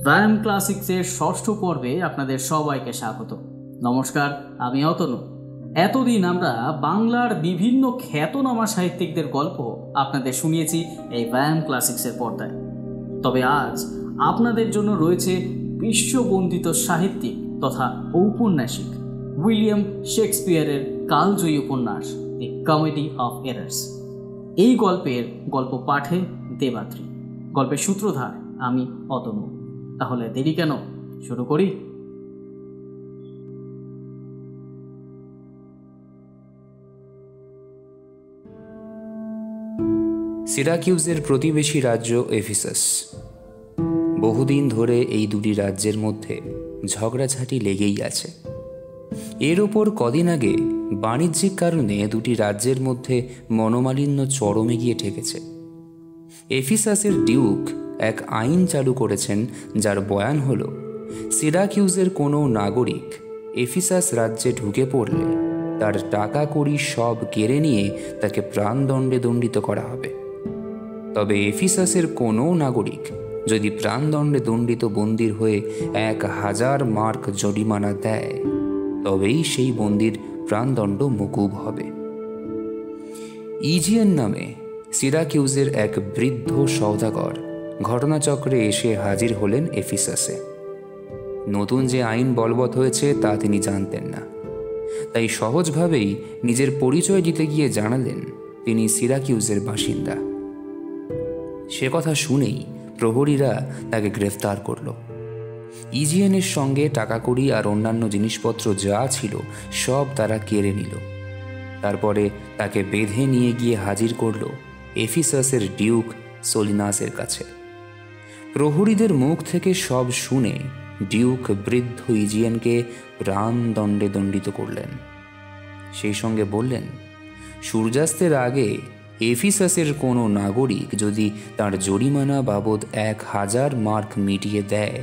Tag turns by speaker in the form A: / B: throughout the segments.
A: ভ্যাম ক্লাসিক্সের ষষ্ঠ পর্বে আপনাদের সবাইকে স্বাগত। নমস্কার, আমি অতনু। এতদিন আমরা বাংলার বিভিন্ন খ্যাতনামা সাহিত্যিকদের গল্প আপনাদের শুনিয়েছি এই ভ্যাম ক্লাসিক্সের পর্দায়। তবে আজ আপনাদের জন্য রয়েছে বিশ্ববন্দিত সাহিত্যিক তথা ঔপন্যাসিক উইলিয়াম শেক্সপিয়ারের কালজয়ী উপন্যাস দি কমেডি অফ এরার্স। এই গল্পের গল্প পাঠে দেবাত্রী, গল্পের সূত্রধার আমি অতনু। তাহলে দেরি কেন, শুরু করি।
B: সিরাকিউজের প্রতিবেশী রাজ্য এফিসাস। বহুদিন ধরে এই দুটি রাজ্যের মধ্যে ঝগড়াঝাটি লেগেই আছে। এর ওপর কদিন আগে বাণিজ্যিক কারণে দুটি রাজ্যের মধ্যে মনোমালিন্য চরমে গিয়ে ঠেকেছে। এফিসাসের ডিউক এক আইন চালু করেছেন, যার বয়ান হল সিরাকিউজের কোনো নাগরিক এফিসাস রাজ্যে ঢুকে পড়লে তার টাকা কড়ি সব কেড়ে নিয়ে তাকে প্রাণদণ্ডে দণ্ডিত করা হবে। তবে এফিসাসের কোনো নাগরিক যদি প্রাণদণ্ডে দণ্ডিত বন্দির হয়ে 1000 মার্ক জরিমানা দেয়, তবেই সেই বন্দির প্রাণদণ্ড মকুব হবে। ইজিয়ান নামে সিরাকিউজের এক বৃদ্ধ সওদাগর ঘটনাচক্রে এসে হাজির হলেন এফিসাসে। নতুন যে আইন বলবৎ হয়েছে তা তিনি জানতেন না, তাই সহজভাবেই নিজের পরিচয় দিতে গিয়ে জানালেন তিনি সিরাকিউজের বাসিন্দা। সে কথা শুনেই প্রহরীরা তাকে গ্রেফতার করল। ইজিয়ানের সঙ্গে টাকা কড়ি আর অন্যান্য জিনিসপত্র যা ছিল সব তারা কেড়ে নিল। তারপরে তাকে বেঁধে নিয়ে গিয়ে হাজির করল এফিসাসের ডিউক সোলিনাসের কাছে। প্রহরীদের মুখ থেকে সব শুনে ডিউক বৃদ্ধ ইজিয়ানকে প্রাণদণ্ডে দণ্ডিত করলেন। সেই সঙ্গে বললেন, সূর্যাস্তের আগে এফিসাসের কোনো নাগরিক যদি তার জরিমানা বাবদ 1000 মার্ক মিটিয়ে দেয়,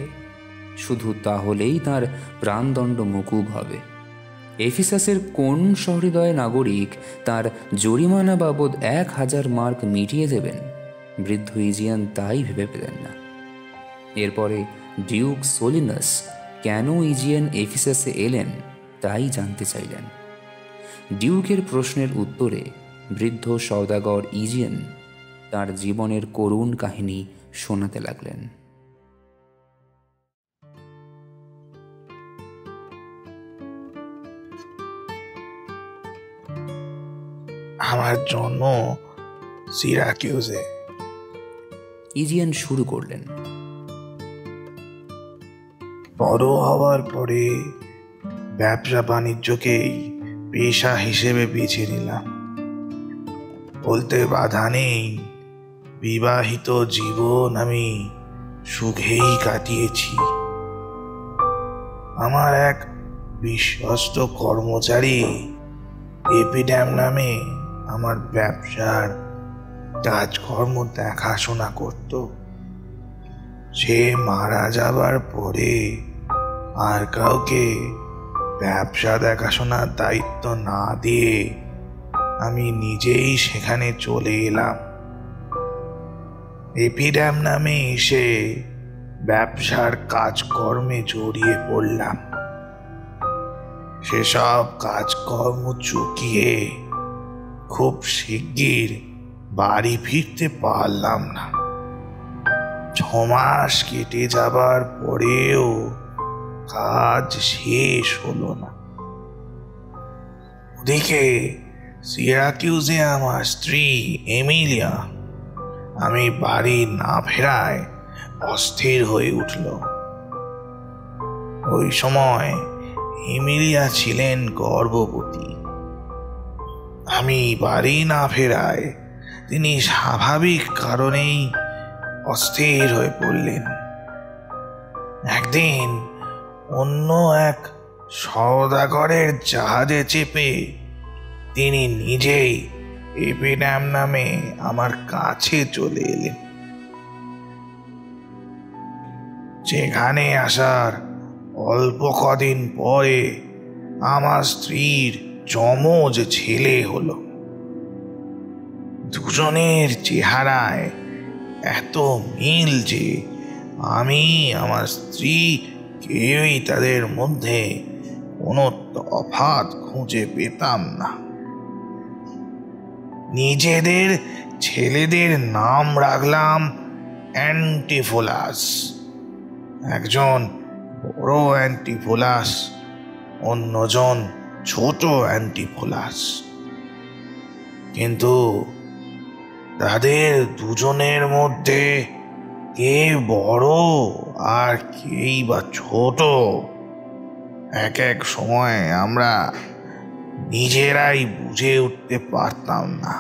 B: শুধু তাহলেই তার প্রাণদণ্ড মকুব হবে। এফিসাসের কোন সহৃদয় নাগরিক তার জরিমানা বাবদ 1000 মার্ক মিটিয়ে দেবেন? বৃদ্ধ ইজিয়ান তাই ভেবে পেলেন না। এরপরে ডিউক সোলিনাস কেন ইজিয়ান এফিসাসে এলেন তাই জানতে চাইলেন। ডিউকের প্রশ্নের উত্তরে বৃদ্ধ সওদাগর ইজিয়ান তার জীবনের করুণ কাহিনী শোনাতে লাগলেন।
C: আমার জন্ম সিরাকিউজে,
B: ইজিয়ান শুরু করলেন।
C: বড় হওয়ার পরে ব্যবসা বাণিজ্যকেই পেশা হিসেবে বেছে নিলাম। বলতে বাধা নেই, বিবাহিত জীবন আমি সুখেই কাটিয়েছি। আমার এক বিশ্বস্ত কর্মচারী এপিড্যাম নামে আমার ব্যবসার কাজকর্ম দেখাশোনা করত। সে মারা যাবার পরে আর কাউকে ব্যবসা দেখাশোনার দায়িত্ব না দিয়ে আমি নিজেই সেখানে চলে এলাম। এপিড্যাম নামে এসে ব্যবসার কাজকর্মে জড়িয়ে পড়লাম। সেসব কাজকর্ম চুকিয়ে খুব শিগগির বাড়ি ফিরতে পারলাম না। 6 মাস কেটে যাবার পরেও কাজ শেষ হলো না। ওদিকে সিরাকিউজে আমার স্ত্রী এমিলিয়া আমি বাড়ি না ফেরায় অস্থির হয়ে উঠল। ওই সময় এমিলিয়া ছিলেন গর্ভবতী। আমি বাড়ি না ফেরায় তিনি স্বাভাবিক কারণেই অস্থির হয়ে পড়লেন। একদিন অন্য এক সওদাগরের জাহাজে চেপে তিনি নিজেই এপিড্যাম নামে আমার কাছে চলে এলেন। যেখানে আসার অল্প কদিন পরে আমার স্ত্রীর যমজ ছেলে হলো। দুজনের চেহারায় এত মিল যে আমি, আমার স্ত্রী কেউই তাদের মধ্যে কোনো তফাৎ খুঁজে পেতাম না। নিজেদের ছেলেদের নাম রাখলাম অ্যান্টিফোলাস। একজন বড় অ্যান্টিফোলাস, অন্যজন ছোট অ্যান্টিফোলাস। কিন্তু তাদের দুজনের মধ্যে কে বড় আর কেই বা ছোট, এক এক সময় আমরা নিজেরাই বুঝে উঠতে পারতাম না।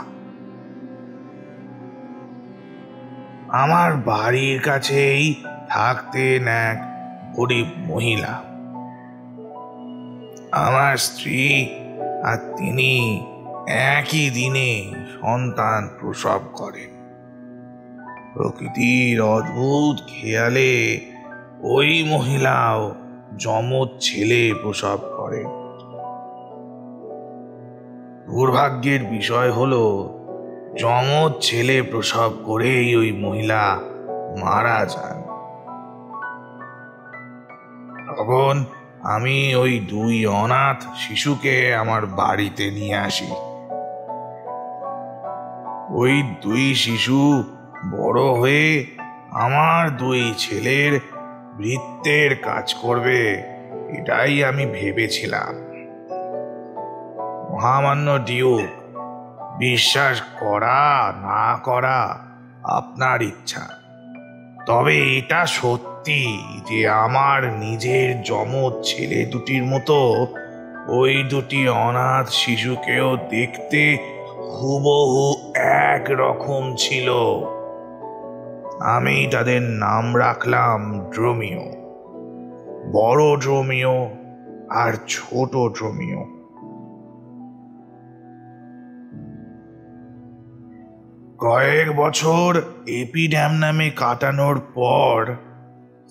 C: আমার বাড়ির কাছেই থাকতেন এক গরিব মহিলা। আমার স্ত্রী আর তিনি একই দিনে সন্তান প্রসব করেন। প্রকৃতির অদ্ভুত খেয়ালে ওই মহিলাও যমজ ছেলে প্রসব করেন। দুর্ভাগ্যের বিষয় হলো, যমজ ছেলে প্রসব করেই ওই মহিলা মারা যান। তখন আমি ওই দুই অনাথ শিশুকে আমার বাড়িতে নিয়ে আসি। ওই দুই শিশু বড় হয়ে আমার দুই ছেলের ভৃত্যের কাজ করবে, এটাই আমি ভেবেছিলাম। মহামান্য ডিউক, বিশ্বাস করা না করা আপনার ইচ্ছা, তবে এটা সত্যি যে আমার নিজের যমজ ছেলে দুটির মতো ওই দুটি অনাথ শিশুকেও দেখতে হুবহু এক রকম ছিল। আমি তাদের নাম রাখলাম ড্রোমিও, বড় ড্রোমিও আর ছোট ড্রোমিও। কয়েক বছর এপিড্যামনামে কাটানোর পর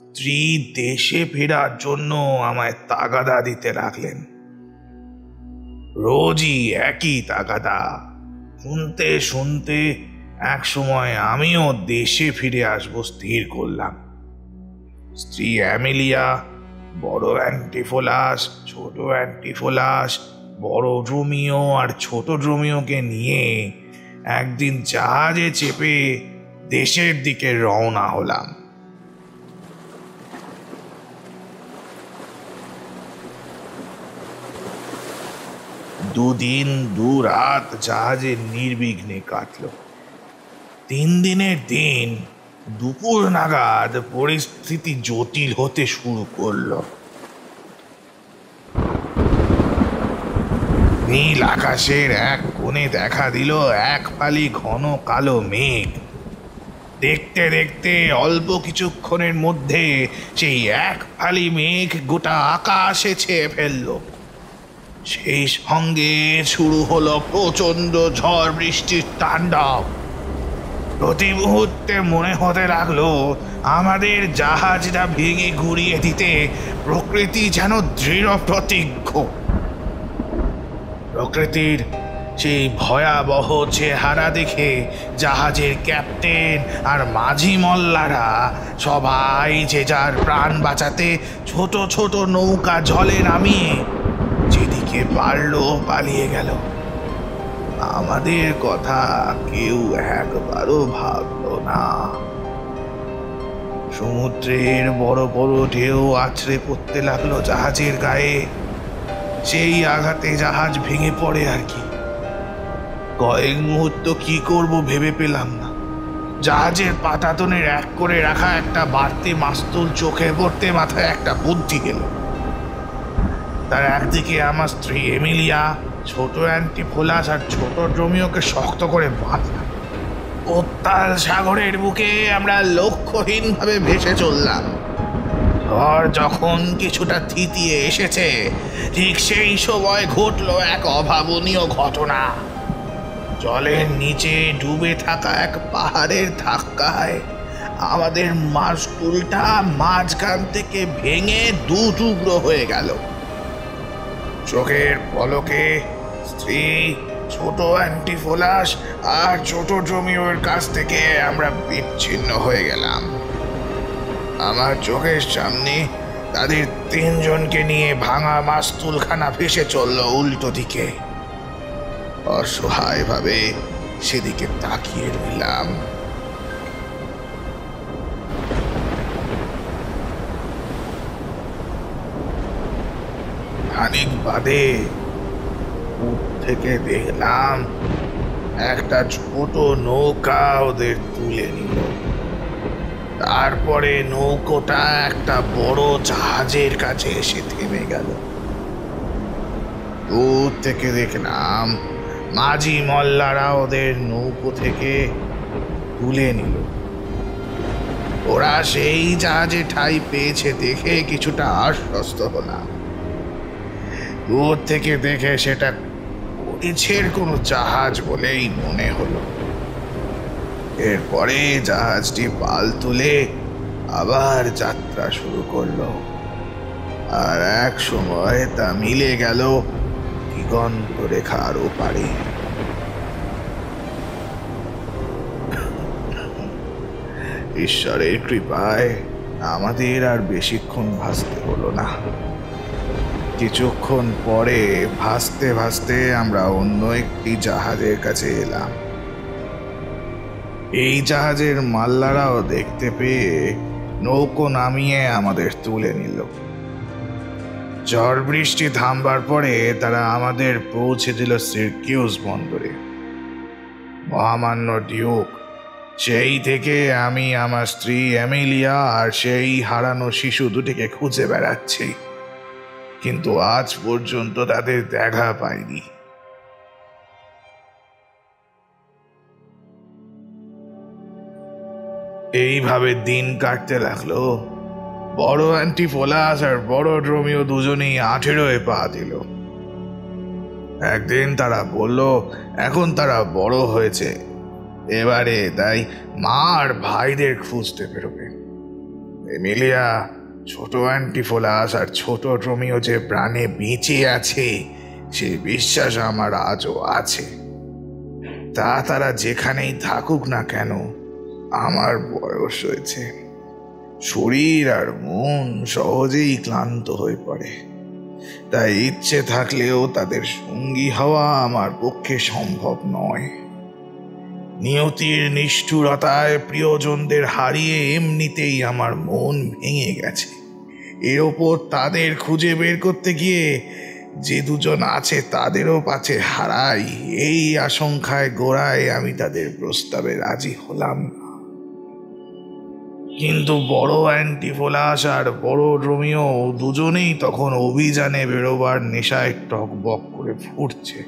C: স্ত্রী দেশে ফেরার জন্য আমায় তাগাদা দিতে লাগলেন। রোজই একই তাগাদা শুনতে শুনতে এক সময় আমিও দেশে ফিরে আসবো স্থির করলাম। স্ত্রী অ্যামেলিয়া, বড় অ্যান্টিফোলাস, ছোট অ্যান্টিফোলাস, বড় ড্রোমিও আর ছোট ড্রোমিওকে নিয়ে একদিন জাহাজে চেপে দেশের দিকে রওনা হলাম। দুদিন দুরাত জাহাজে নির্বিঘ্নে কাটল। 3 দিনের দিন দুপুর নাগাদ পরিস্থিতি জটিল হতে শুরু করলো। নীল আকাশের এক কোণে দেখা দিল এক ফালি ঘন কালো মেঘ। দেখতে দেখতে অল্প কিছুক্ষণের মধ্যে সেই এক ফালি মেঘ গোটা আকাশে ছেয়ে ফেলল। সেই সঙ্গে শুরু হলো প্রচন্ড ঝড় বৃষ্টির তাণ্ডব। প্রতি মুহূর্তে মনে হতে লাগলো আমাদের জাহাজটা ভেঙে ঘুরিয়ে দিতে প্রকৃতি যেন দৃঢ় প্রতিজ্ঞ। প্রকৃতির সেই ভয়াবহ চেহারা দেখে জাহাজের ক্যাপ্টেন আর মাঝি মল্লারা সবাই যে যার প্রাণ বাঁচাতে ছোট ছোট নৌকা জলে নামিয়ে যেদিকে পারল পালিয়ে গেল। আমাদের কথা কেউ একবারও ভাবল না। সমুদ্রের বড় বড় ঢেউ আছড়ে পড়তে লাগলো জাহাজের গায়ে। সেই আঘাতে জাহাজ ভেঙে পড়ে আর কি। কয়েক মুহূর্ত কি করব ভেবে পেলাম না। জাহাজের পাটাতনের এক করে রাখা একটা বাড়তি মাস্তুল চোখে পড়তে মাথায় একটা বুদ্ধি গেল। তার একদিকে আমার স্ত্রী এমিলিয়া, ছোট অ্যান্টিফোলাস আর ছোট ড্রোমিওকে শক্ত করে বাঁধলাম। উত্তাল সাগরের বুকে আমরা লক্ষ্যহীনভাবে ভেসে চললাম। ঝড় যখন কিছুটা থিতিয়ে এসেছে, ঠিক সেই সময় ঘটলো এক অভাবনীয় ঘটনা। জলের নিচে ডুবে থাকা এক পাহাড়ের ধাক্কায় আমাদের মাস্তুলটা মাঝখান থেকে ভেঙে 2 টুকরো হয়ে গেল। চোখের পলকে স্ত্রী, ছোট অ্যান্টিফোলাস আর ছোট ড্রোমিওর কাছ থেকে আমরা বিচ্ছিন্ন হয়ে গেলাম। আমার চোখের সামনে তাদের তিনজনকে নিয়ে ভাঙা মাস্তুলখানা ভেসে চলল উল্টো দিকে। অসহায়ভাবে সেদিকে তাকিয়ে রইলাম। খানিক বাদে দূর থেকে দেখলাম একটা ছোট নৌকা ওদের তুলে নিল। তারপরে নৌকোটা একটা বড় জাহাজের কাছে এসে থেমে গেল। দূর থেকে দেখলাম মাঝি মল্লারা ওদের নৌকো থেকে তুলে নিল। ওরা সেই জাহাজে ঠাঁই পেয়েছে দেখে কিছুটা আশ্বস্ত হলাম। দূর থেকে দেখে সেটা করিছের কোনো জাহাজ বলেই মনে হলো। এরপরে জাহাজটি পাল তুলে আবার যাত্রা শুরু করলো, আর এক সময় তা মিলে গেল দিগন্ত রেখার ওপারে। ঈশ্বরের কৃপায় আমাদের আর বেশিক্ষণ ভাসতে হলো না। কিছুক্ষণ পরে ভাসতে ভাসতে আমরা অন্য একটি জাহাজের কাছে এলাম। এই জাহাজের মাল্লারাও দেখতে পেয়ে নৌকো নামিয়ে আমাদের তুলে নিল। ঝড় বৃষ্টি থামবার পরে তারা আমাদের পৌঁছে দিল সিরাকিউজ বন্দরে। মহামান্য ডিউক, সেই থেকে আমি আমার স্ত্রী এমিলিয়া আর সেই হারানো শিশু দুটিকে খুঁজে বেড়াচ্ছি, কিন্তু আজ পর্যন্ত তাদের দেখা পাইনি। এইভাবে দিন কাটতে লাগলো। বড় অ্যান্টিফোলাস আর বড় ড্রোমিও দুজনেই 18 পা দিল। একদিন তারা বলল এখন তারা বড় হয়েছে, এবারে তাই মা আর ভাইদের খুঁজতে বেরোবে। এমিলিয়া, ছোট অ্যান্টিফোলাস আর ছোট ড্রোমিও যে প্রাণে বেঁচে আছে সেই বিশ্বাস আমার আজও আছে। তা তারা যেখানেই থাকুক না কেন, আমার বয়স হয়েছে, শরীর আর মন সহজেই ক্লান্ত হয়ে পড়ে। তাই ইচ্ছে থাকলেও তাদের সঙ্গী হওয়া আমার পক্ষে সম্ভব নয়। নিয়তির নিষ্ঠুরতায় প্রিয়জনদের হারিয়ে এমনিতেই আমার মন ভেঙে গেছে। এর ওপর তাদের খুঁজে বের করতে গিয়ে যে দুজন আছে তাদেরও পাছে হারাই, এই আশঙ্কায় গোড়ায় আমি তাদের প্রস্তাবে রাজি হলাম না। কিন্তু বড় অ্যান্টিফোলাস আর বড় ড্রোমিও দুজনেই তখন অভিযানে বেরোবার নেশায় টকবক করে ফুটছে।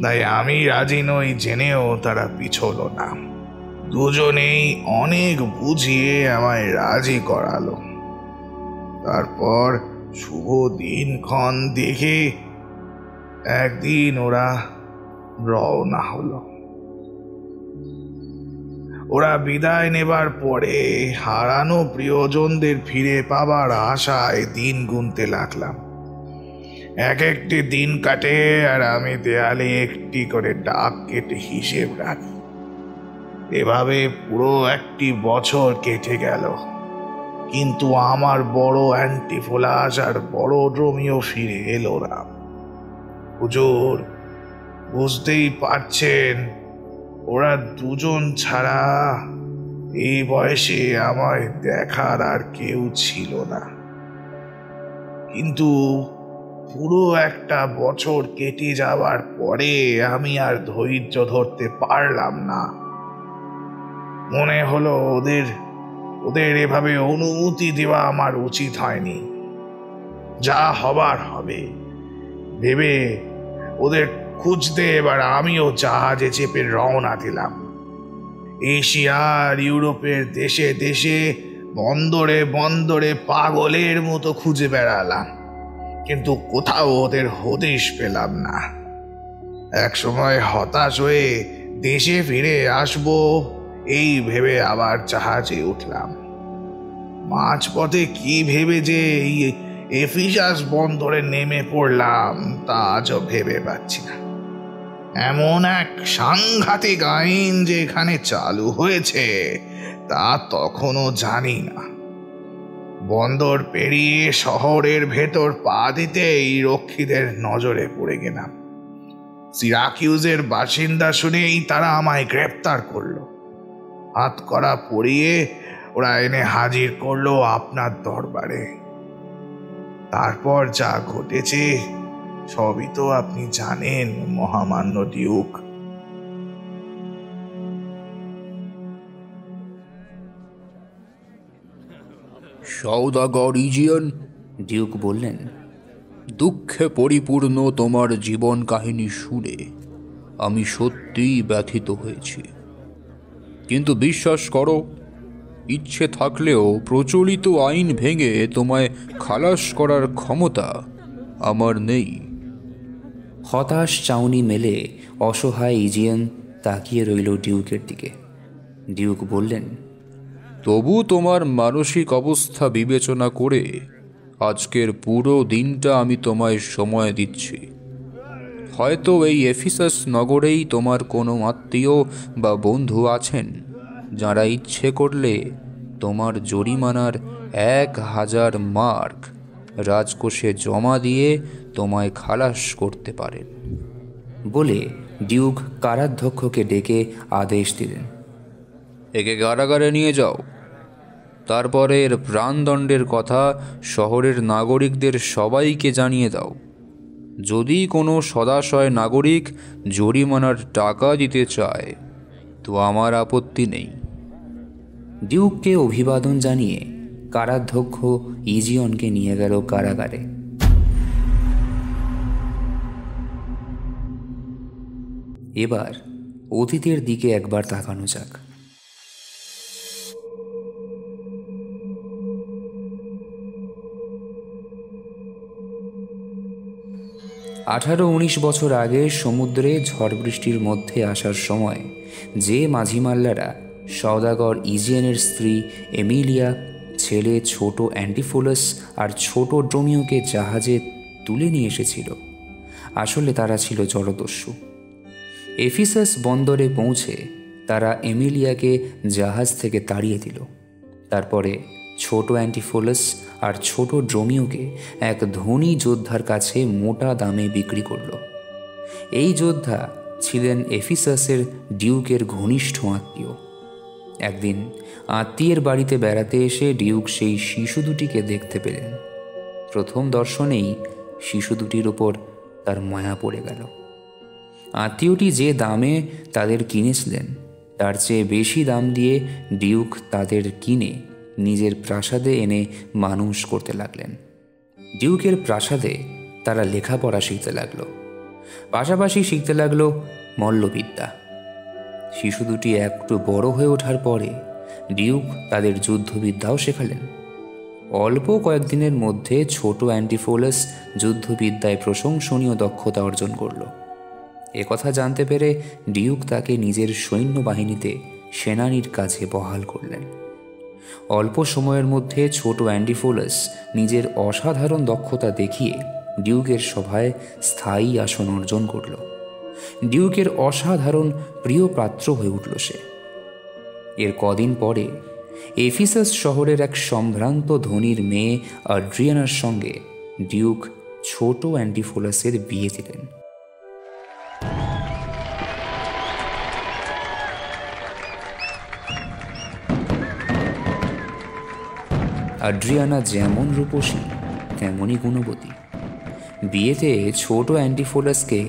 C: তাই আমি রাজি নই জেনেও তারা পিছল না। দুজনেই অনেক বুঝিয়ে আমায় রাজি করালো। তারপর শুভ দিনক্ষণ দেখে একদিন ওরা রওনা হলো। ওরা বিদায় নেবার পরে হারানো প্রিয়জনদের ফিরে পাবার আশায় দিন গুনতে লাগলাম। এক একটি দিন কাটে আর আমি দেয়ালে একটি করে দাগ কেটে হিসেব রাখি। এভাবে পুরো একটি বছর কেটে গেল, কিন্তু আমার বড় অ্যান্টিফোলাস আর বড় ড্রোমিও ফিরে এলো না। হুজুর, বুঝতেই পারছেন ওরা দুজন ছাড়া এই বয়সে আমায় দেখার আর কেউ ছিল না। কিন্তু পুরো একটা বছর কেটে যাওয়ার পরে আমি আর ধৈর্য ধরতে পারলাম না। মনে হলো ওদের এভাবে অনুমতি দেওয়া আমার উচিত হয়নি। যা হবার হবে ভেবে ওদের খুঁজতে এবার আমিও জাহাজে চেপে রওনা দিলাম। এশিয়ার ইউরোপের দেশে দেশে বন্দরে বন্দরে পাগলের মতো খুঁজে বেড়ালাম, কিন্তু কোথাও ওদের হদিশ পেলাম না। এক সময় হতাশ হয়ে দেশে ফিরে আসবো এই ভেবে আবার জাহাজে উঠলাম। মাঝপথে কি ভেবে যে এই এফিসাস বন্দরে নেমে পড়লাম তা আজও ভেবে পাচ্ছি না। এমন এক সাংঘাতিক আইন যে এখানে চালু হয়েছে তা তখনও জানি না। বন্দর পেরিয়ে শহরের ভেতর পা দিতেই রক্ষীদের নজরে পড়ে গেলাম। সিরাকিউজের বাসিন্দা শুনেই তারা আমায় গ্রেপ্তার করলো। হাত করা পরিয়ে ওরা এনে হাজির করলো আপনার দরবারে। তারপর যা ঘটেছে সবই তো আপনি জানেন মহামান্য ডিউক।
D: সওদাগর ইজিয়ন,
B: ডিউক বললেন,
D: দুঃখে পরিপূর্ণ তোমার জীবন কাহিনী শুনে আমি সত্যিই ব্যথিত হয়েছি। কিন্তু বিশ্বাস করো, ইচ্ছে থাকলেও প্রচলিত আইন ভেঙে তোমায় খালাস করার ক্ষমতা আমার নেই।
B: হতাশ চাউনি মেলে অসহায় ইজিয়ান তাকিয়ে রইল ডিউকের দিকে। ডিউক বললেন,
D: তবু তোমার মানসিক অবস্থা বিবেচনা করে আজকের পুরো দিনটা আমি তোমায় সময় দিচ্ছি। হয়তো এই এফিসাস নগরেই তোমার কোনো আত্মীয় বা বন্ধু আছেন যারা ইচ্ছে করলে তোমার জরিমানার 1000 মার্ক রাজকোষে জমা দিয়ে তোমায় খালাস করতে পারেন।
B: বলে ডিউক কারাধ্যক্ষকে ডেকে আদেশ দিলেন,
D: একে কারাগারে নিয়ে যাও। তারপরে এর প্রাণদণ্ডের কথা শহরের নাগরিকদের সবাইকে জানিয়ে দাও। যদি কোনো সদাশয় নাগরিক জরিমানার টাকা দিতে চায় তো আমার আপত্তি নেই।
B: ডিউককে অভিবাদন জানিয়ে কারাধ্যক্ষ ইজিয়নকে নিয়ে গেল কারাগারে। এবার অতীতের দিকে একবার তাকানো যাক। 18-19 বছর আগে সমুদ্রে ঝড় বৃষ্টির মধ্যে আসার সময় যে মাঝিমাল্লারা সওদাগর ইজিয়নের স্ত্রী এমিলিয়া, ছেলে ছোট অ্যান্টিফোলাস আর ছোট ড্রোমিওকে জাহাজে তুলে নিয়ে এসেছিল, আসলে তারা ছিল জলদস্যু। এফিসাস বন্দরে পৌঁছে তারা এমিলিয়াকে জাহাজ থেকে তাড়িয়ে দিল। তারপরে ছোট অ্যান্টিফোলাস আর ছোট ড্রোমিওকে এক ধনী যোদ্ধার কাছে মোটা দামে বিক্রি করল। এই যোদ্ধা ছিলেন এফিসাসের ডিউকের ঘনিষ্ঠ আত্মীয়। একদিন আত্মীয়ের বাড়িতে বেড়াতে এসে ডিউক সেই শিশু দুটিকে দেখতে পেলেন। প্রথম দর্শনেই শিশু দুটির ওপর তার মায়া পড়ে গেল। আত্মীয়টি যে দামে তাদের কিনেছিলেন তার চেয়ে বেশি দাম দিয়ে ডিউক তাদের কিনে নিজের প্রাসাদে এনে মানুষ করতে লাগলেন। ডিউকের প্রাসাদে তারা লেখাপড়া শিখতে লাগলো, পাশাপাশি শিখতে লাগলো মল্লবিদ্যা। শিশু দুটি একটু বড় হয়ে ওঠার পরে ডিউক তাদের যুদ্ধবিদ্যাও শেখালেন। অল্প কয়েকদিনের মধ্যে ছোট অ্যান্টিফোলাস যুদ্ধবিদ্যায় প্রশংসনীয় দক্ষতা অর্জন করল। একথা জানতে পেরে ডিউক তাকে নিজের সৈন্যবাহিনীতে সেনানির কাছে বহাল করলেন। অল্প সময়ের মধ্যে ছোট অ্যান্টিফোলাস নিজের অসাধারণ দক্ষতা দেখিয়ে ডিউকের সভায় স্থায়ী আসন অর্জন করল। ডিউকের অসাধারণ প্রিয় পাত্র হয়ে উঠল সে। এর কদিন পরে এফিসাস শহরের এক সম্ভ্রান্ত ধনীর মেয়ে আড্রিয়ানার সঙ্গে ডিউক ছোট অ্যান্টিফোলাসের বিয়ে দিলেন। আড্রিয়ানা যেমন রূপসী তেমনই গুণবতী। বিয়েতে ছোট অ্যান্টিফোলাসকে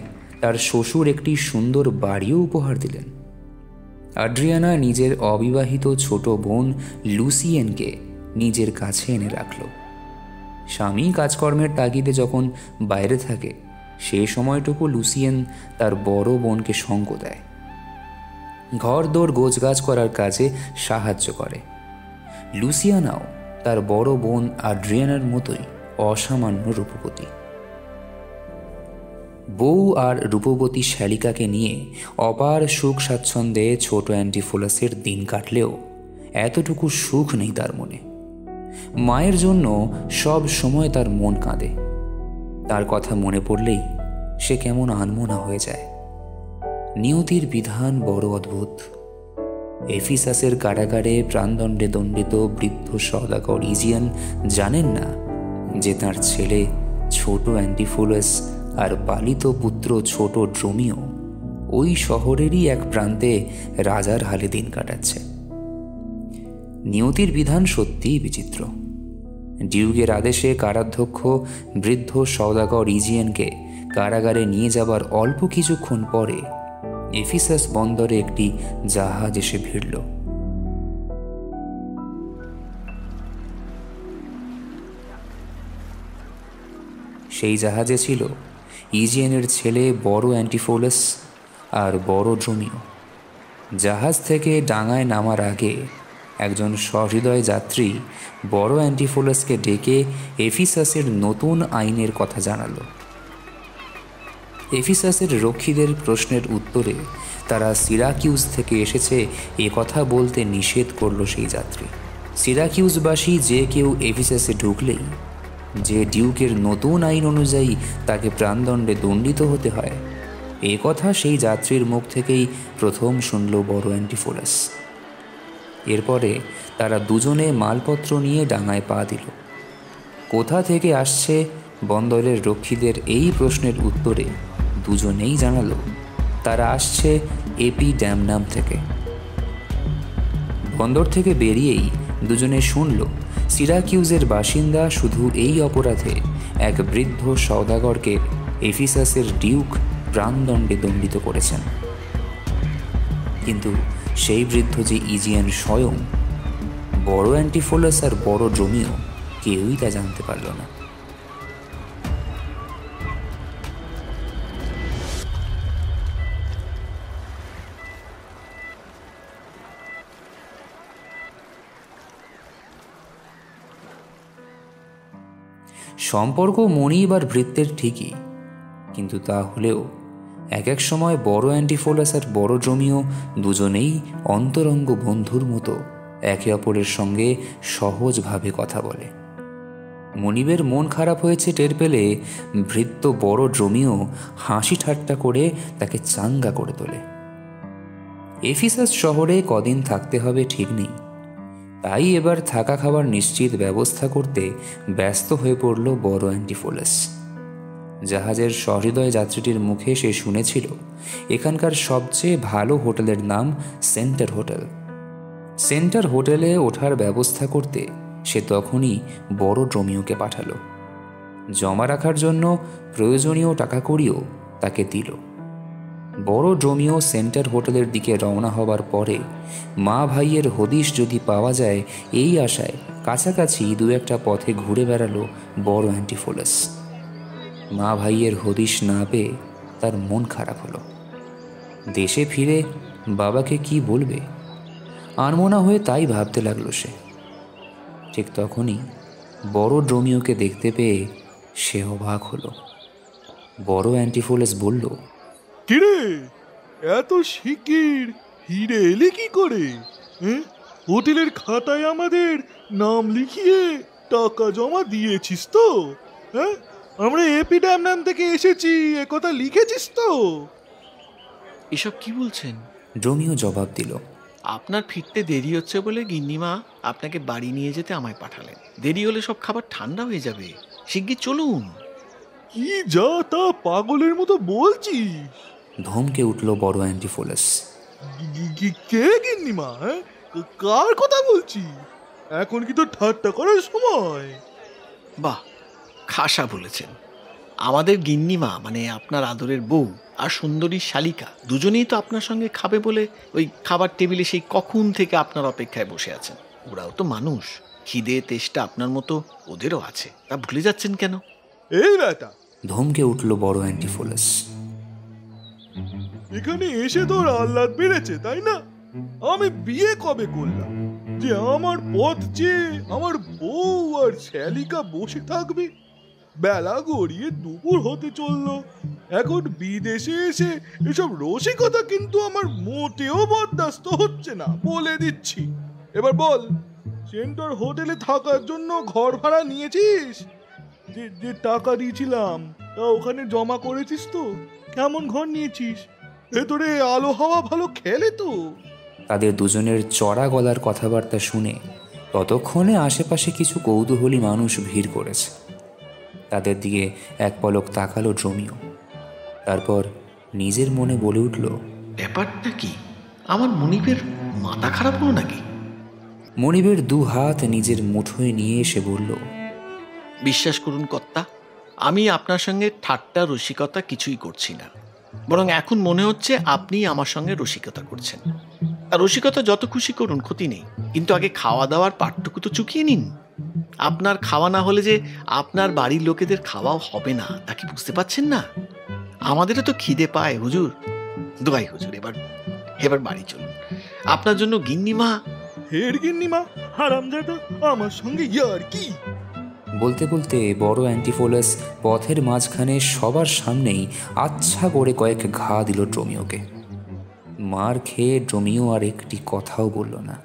B: তার শ্বশুর একটি সুন্দর বাড়িও উপহার দিলেন। আড্রিয়ানা নিজের অবিবাহিত ছোট বোন লুসিয়েনকে নিজের কাছে এনে রাখল। স্বামী কাজকর্মের তাগিদে যখন বাইরে থাকে সে সময়টুকু লুসিয়েন তার বড় বোনকে সঙ্গ দেয়, ঘরদোর গোছগাছ করার কাজে সাহায্য করে। লুসিয়ানাও তার বড় বোন আড্রিয়ানার মতোই অসামান্য রূপবতী। বউ আর রূপবতী শ্যালিকাকে নিয়ে অপার সুখ স্বাচ্ছন্দ্যে ছোট অ্যান্টিফোলাসের দিন কাটলেও এতটুকু সুখ নেই তার মনে। মায়ের জন্য সব সময় তার মন কাঁদে। তার কথা মনে পড়লেই সে কেমন আনমনা হয়ে যায়। নিয়তির বিধান বড় অদ্ভুত। এফিসাসের কারাগারে প্রাণদণ্ডে দণ্ডিত বৃদ্ধ সওদাগর ইজিয়ান জানেন না যে তাঁর ছেলে ছোট অ্যান্টিফোলাস আর পালিত পুত্র ছোট ড্রোমিও ওই শহরেরই এক প্রান্তে রাজার হালে দিন কাটাচ্ছে। নিয়তির বিধান সত্যিই বিচিত্র। ডিউকের আদেশে কারাধ্যক্ষ বৃদ্ধ সওদাগর ইজিয়ানকে কারাগারে নিয়ে যাবার অল্প কিছুক্ষণ পরে এফিসাস বন্দরে একটি জাহাজ এসে ভিড়ল। সেই জাহাজে ছিল ইজিয়ানের ছেলে বড় অ্যান্টিফোলাস আর বড় ড্রোমিও। জাহাজ থেকে ডাঙায় নামার আগে একজন সহৃদয় যাত্রী বড় অ্যান্টিফোলাসকে ডেকে এফিসাসের নতুন আইনের কথা জানালো। এফিসাসের রক্ষীদের প্রশ্নের উত্তরে তারা সিরাকিউজ থেকে এসেছে এ কথা বলতে নিষেধ করল সেই যাত্রী। সিরাকিউজবাসী যে কেউ এফিসাসে ঢুকলেই যে ডিউকের নতুন আইন অনুযায়ী তাকে প্রাণদণ্ডে দণ্ডিত হতে হয়, এ কথা সেই যাত্রীর মুখ থেকেই প্রথম শুনল বড় অ্যান্টিফোলাস। এরপরে তারা দুজনে মালপত্র নিয়ে ডাঙায় পা দিল। কোথা থেকে আসছে বন্দরের রক্ষীদের এই প্রশ্নের উত্তরে দুজনেই জানালো তারা আসছে এপি ড্যামনাম থেকে। বন্দর থেকে বেরিয়েই দুজনে শুনল সিরাকিউজের বাসিন্দা শুধু এই অপরাধে এক বৃদ্ধ সওদাগরকে এফিসাসের ডিউক প্রাণদণ্ডে দণ্ডিত করেছেন। কিন্তু সেই বৃদ্ধ যে ইজিয়ান স্বয়ং, বড় অ্যান্টিফোলাস আর বড় ড্রোমিও কেউই তা জানতে পারল না। সম্পর্ক মনিব আর ভৃত্যের ঠিকই, কিন্তু তা হলেও এক এক সময় বড় অ্যান্টিফোলাস আর বড় ড্রোমিও দুজনেই অন্তরঙ্গ বন্ধুর মতো একে অপরের সঙ্গে সহজভাবে কথা বলে। মনিবের মন খারাপ হয়েছে টের পেলে ভৃত্য বড় ড্রোমিও হাসি ঠাট্টা করে তাকে চাঙ্গা করে তোলে। এফিসাস শহরে কদিন থাকতে হবে ঠিক নেই, তাই এবার থাকা খাবার নিশ্চিত ব্যবস্থা করতে ব্যস্ত হয়ে পড়ল বড় অ্যান্টিফোলাস। জাহাজের সহৃদয় যাত্রীটির মুখে সে শুনেছিল এখানকার সবচেয়ে ভালো হোটেলের নাম সেন্টার হোটেল। সেন্টার হোটেলে ওঠার ব্যবস্থা করতে সে তখনই বড় ড্রোমিওকে পাঠালো। জমা রাখার জন্য প্রয়োজনীয় টাকা কড়িও তাকে দিল। বড় ড্রোমিও সেন্টার হোটেলের দিকে রওনা হবার পরে মা ভাইয়ের হদিশ যদি পাওয়া যায় এই আশায় কাছাকাছি দু একটা পথে ঘুরে বেড়ালো বড় অ্যান্টিফোলাস। মা ভাইয়ের হদিশ না পেয়ে তার মন খারাপ হলো। দেশে ফিরে বাবাকে কি বলবে আনমনা হয়ে তাই ভাবতে লাগলো সে। ঠিক তখনই বড় ড্রোমিওকে দেখতে পেয়ে সে অবাক হলো। বড় অ্যান্টিফোলাস বলল,
E: কিরে, এত শিগগির ফিরে এলি কি করে? হোটেলের খাতায় আমাদের নাম লিখিয়ে টাকা জমা দিয়েছিস তো? হ্যাঁ, আমরা এপি ড্যামনাম থেকে এসেছি এ কথা লিখেছিস তো?
F: এসব কি বলছেন?
B: ড্রোমিও জবাব দিল,
F: আপনার ফিরতে দেরি হচ্ছে বলে গিন্নিমা আপনাকে বাড়ি নিয়ে যেতে আমায় পাঠালেন। দেরি হলে সব খাবার ঠান্ডা হয়ে যাবে, শিগগির চলুন।
E: কি যা তা পাগলের মতো বলছিস?
B: ধমকে উঠল বড় অ্যান্টিফোলাস।
E: কে গিন্নিমা? কার কথা বলছিস? এখন কি তো ঠাট্টা করার সময়?
F: বাহ, খাসা বলেছেন। আমাদের গিন্নিমা মানে আপনার আদরের বউ আর সুন্দরী শালিকা দুজনেই তো আপনার সঙ্গে খাবে বলে ওই খাবার টেবিলে সেই কখন থেকে আপনার অপেক্ষায় বসে আছেন। ওরাও তো মানুষ, খিদে তেষ্টা আপনার মতো ওদেরও আছে, তা ভুলে যাচ্ছেন কেন?
E: এই বেটা,
B: ধমকে উঠল বড় অ্যান্টিফোলাস।
E: এখানে এসে তোর আহ্লাদ বেড়েছে তাই না? আমি বিয়ে কবে করলাম যে আমার পথ চেয়ে আমার বউ আর শালিকা বসে থাকবে? বেলা গড়িয়ে দুপুর হতে চললো, এখন বিদেশে এসে এসব রসিকতা কিন্তু আমার মোটেও বরদাস্ত হচ্ছে না, বলে দিচ্ছি। এবার বল, সেন্টার হোটেলে থাকার জন্য ঘর ভাড়া নিয়েছিস? যে টাকা দিয়েছিলাম তা ওখানে জমা করেছিস তো? কেমন ঘর নিয়েছিস? ভেতরে আলো হাওয়া ভালো খেলে তো?
B: তাদের দুজনের চড়া গলার কথাবার্তা শুনে ততক্ষণে আশেপাশে কিছু কৌতূহলী মানুষ ভিড় করেছে। তাদের দিকে এক পলক তাকালো ড্রোমিও, তারপর নিজের মনে বলে উঠল,
F: ব্যাপারটা কি? আমার মনিবের মাথা খারাপ হলো নাকি?
B: মনিবের দু হাত নিজের মুঠোয় নিয়ে এসে বলল,
F: বিশ্বাস করুন কর্তা, আমি আপনার সঙ্গে ঠাট্টা রসিকতা কিছুই করছি না, বরং এখন মনে হচ্ছে আপনি আমার সঙ্গে রসিকতা করছেন। আর রসিকতা যত খুশি করুন, ক্ষতি নেই, কিন্তু আগে খাওয়া দাওয়ার পাটটুকু তো চুকিয়ে নিন। আপনার খাওয়া না হলে যে আপনার বাড়ির লোকেদের খাওয়াও হবে না, তা কি বুঝতে পারছেন না? আমাদেরও তো খিদে পায় হুজুর। দোয়াই হুজুর, এবার বাড়ি চলুন। আপনার জন্য গিন্নিমা।
E: হের গিন্নিমা হারামজাদা আমার সঙ্গে ইয়ার কি?
B: বলতে বলতে বড় অ্যান্টিফোলাস পথের মাঝখানে সবার সামনেই আচ্ছা করে কয়েক ঘা দিল ড্রোমিওকে। মার খেয়ে ড্রোমিও আর একটি কথাও বলল না।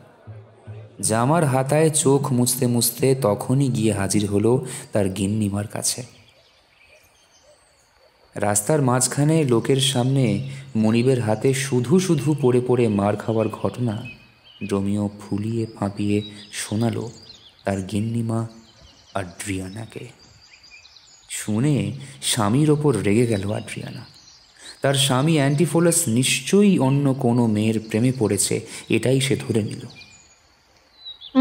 B: জামার হাতায় চোখ মুছতে মুছতে তখনই গিয়ে হাজির হলো তার গিন্নিমার কাছে। রাস্তার মাঝখানে লোকের সামনে মনিবের হাতে শুধু শুধু পড়ে পড়ে মার খাওয়ার ঘটনা ড্রোমিও ফুলিয়ে ফাঁপিয়ে শোনালো তার গিন্নিমা আড্রিয়ানাকে। শুনে স্বামীর ওপর রেগে গেল আড্রিয়ানা। তার স্বামী অ্যান্টিফোলাস নিশ্চয়ই অন্য কোনো মেয়ের প্রেমে পড়েছে, এটাই সে ধরে নিল।